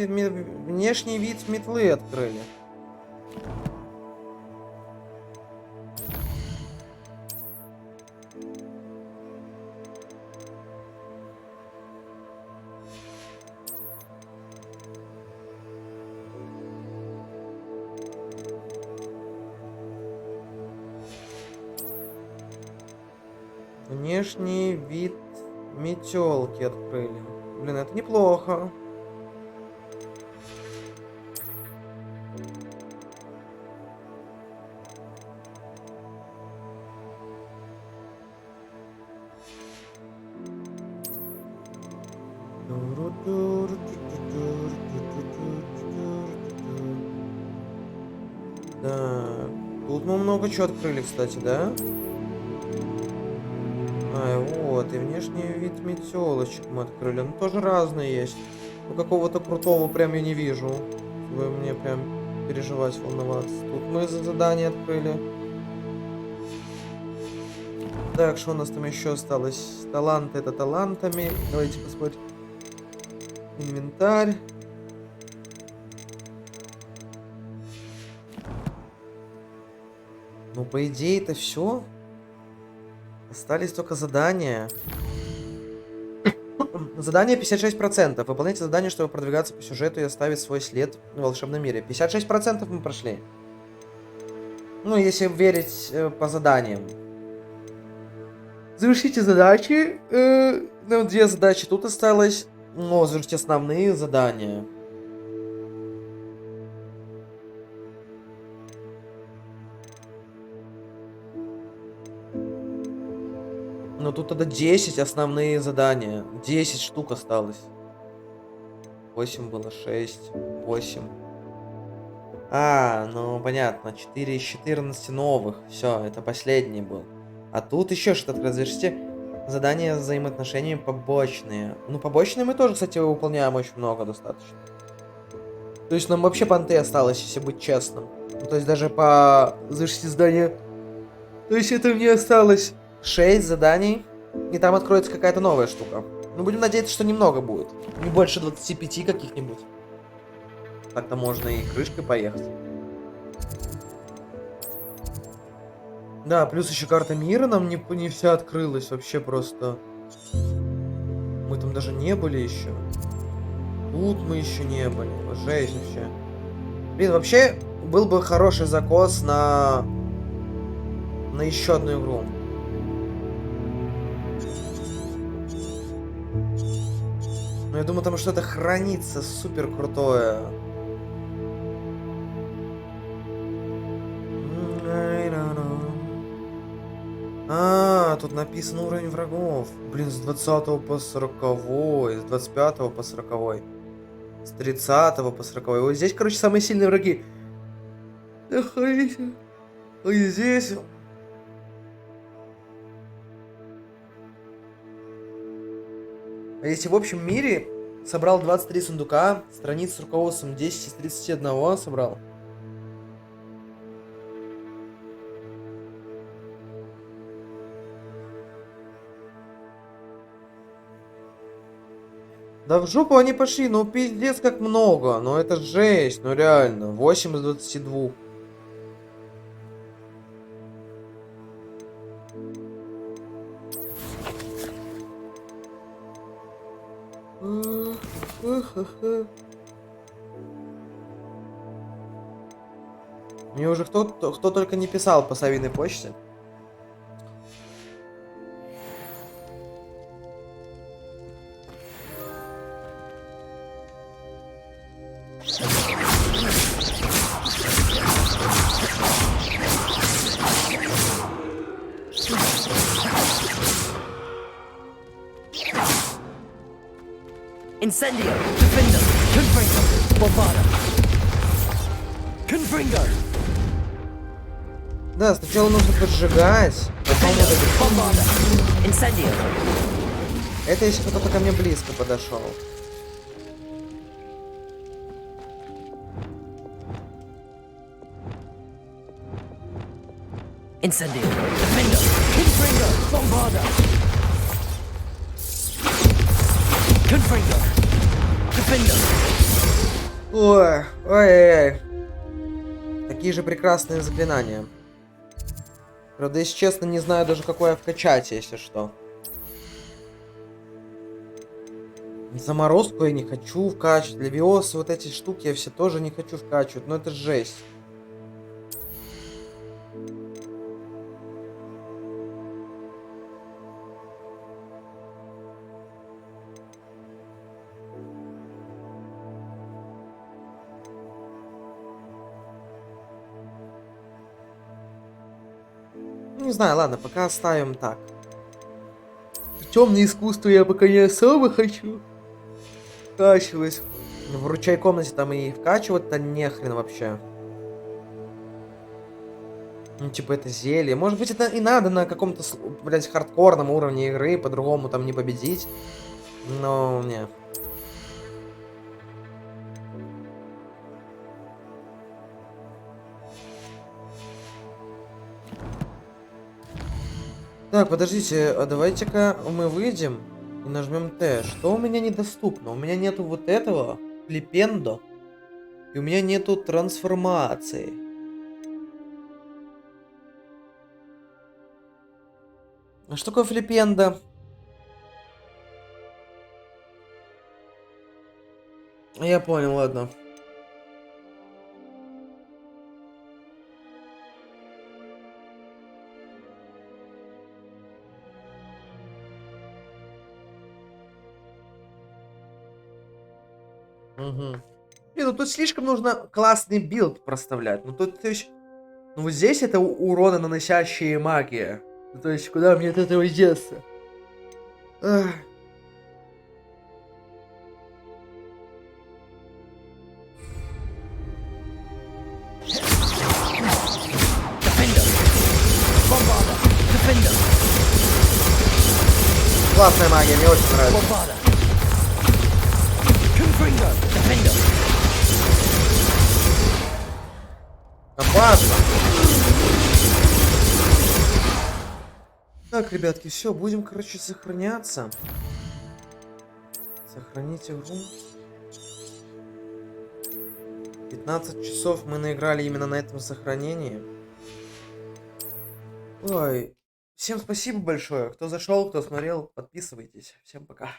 метлы открыли. Внешний вид метелки открыли. Блин, это неплохо. Так, тут мы много чего открыли, кстати, да? Вот, и внешний вид метелочек мы открыли. Ну, тоже разные есть. Но какого-то крутого прям я не вижу. Вы мне прям переживать, волноваться. Тут мы задание открыли. Так, что у нас там еще осталось? Таланты это талантами. Давайте посмотрим. Инвентарь. Ну, по идее, это все. Остались только задания. Задание 56%. Выполняйте задание, чтобы продвигаться по сюжету и оставить свой след в волшебном мире. 56% мы прошли. Ну, если верить по заданиям. Завершите задачи. Ну, 2 задачи тут осталось. Но завершите основные задания. Ну тут тогда 10 основные задания. 10 штук осталось. 8 было, 6, 8. Ну понятно. 4 из 14 новых. Все, это последний был. А тут еще что-то. Разрешите задания с взаимоотношениями побочные. Ну побочные мы тоже, кстати, выполняем очень много достаточно. То есть нам вообще понты осталось, если быть честным. Ну, то есть даже по завершите задания. То есть это мне осталось 6 заданий, и там откроется какая-то новая штука. Ну, будем надеяться, что немного будет. Не больше 25 каких-нибудь. Так-то можно и крышкой поехать. Да, плюс еще карта мира нам не вся открылась. Вообще просто. Мы там даже не были еще. Тут мы еще не были. Жесть вообще. Блин, вообще был бы хороший закос на еще одну игру. Но я думаю, там что-то хранится супер крутое. Тут написан уровень врагов. Блин, с 20 по 40, с 25 по 40, с 30 по 40. Вот здесь, короче, самые сильные враги. И здесь... А если в общем мире собрал 23 сундука, страниц с руководством 10 из 31 собрал. Да в жопу они пошли, ну пиздец как много, ну это жесть, ну реально, 8 из 22. Мне уже кто только не писал по совиной почте. Incendio, Defender, Confringo, Bombarda. Confringo. Да, сначала нужно поджигать, потом вот это... Bombarda. Incendio. Это если кто-то ко мне близко подошел. Incendio, Defender, Confringo, Bombarda. Confringo, Defender. Ой, ой-ой-ой. Такие же прекрасные заклинания. Правда, если честно, не знаю даже, какое вкачать, если что. Заморозку я не хочу вкачивать. Левиосы, вот эти штуки я все тоже не хочу вкачивать. Но это жесть. Не знаю, ладно, пока оставим так. Темное искусство я пока не особо хочу вкачивать. В ручей комнате там и вкачивать-то нехрен вообще. Ну, типа, это зелье. Может быть, это и надо на каком-то, блядь, хардкорном уровне игры, по-другому там не победить. Но, не. Так, подождите, а давайте-ка мы выйдем и нажмем Т. Что у меня недоступно? У меня нету вот этого, флипендо, и у меня нету трансформации. А что такое флипендо? Я понял, ладно. Угу. Не, ну тут слишком нужно классный билд проставлять. Ну тут, то есть, ну вот здесь это урона наносящие магия. Ну, то есть, куда мне от этого деться? Ах. Классная магия, мне очень нравится. Опасно. Так, ребятки, все, будем, короче, сохраняться. Сохранить игру. 15 часов мы наиграли именно на этом сохранении. Ой, всем спасибо большое, кто зашел, кто смотрел, подписывайтесь. Всем пока.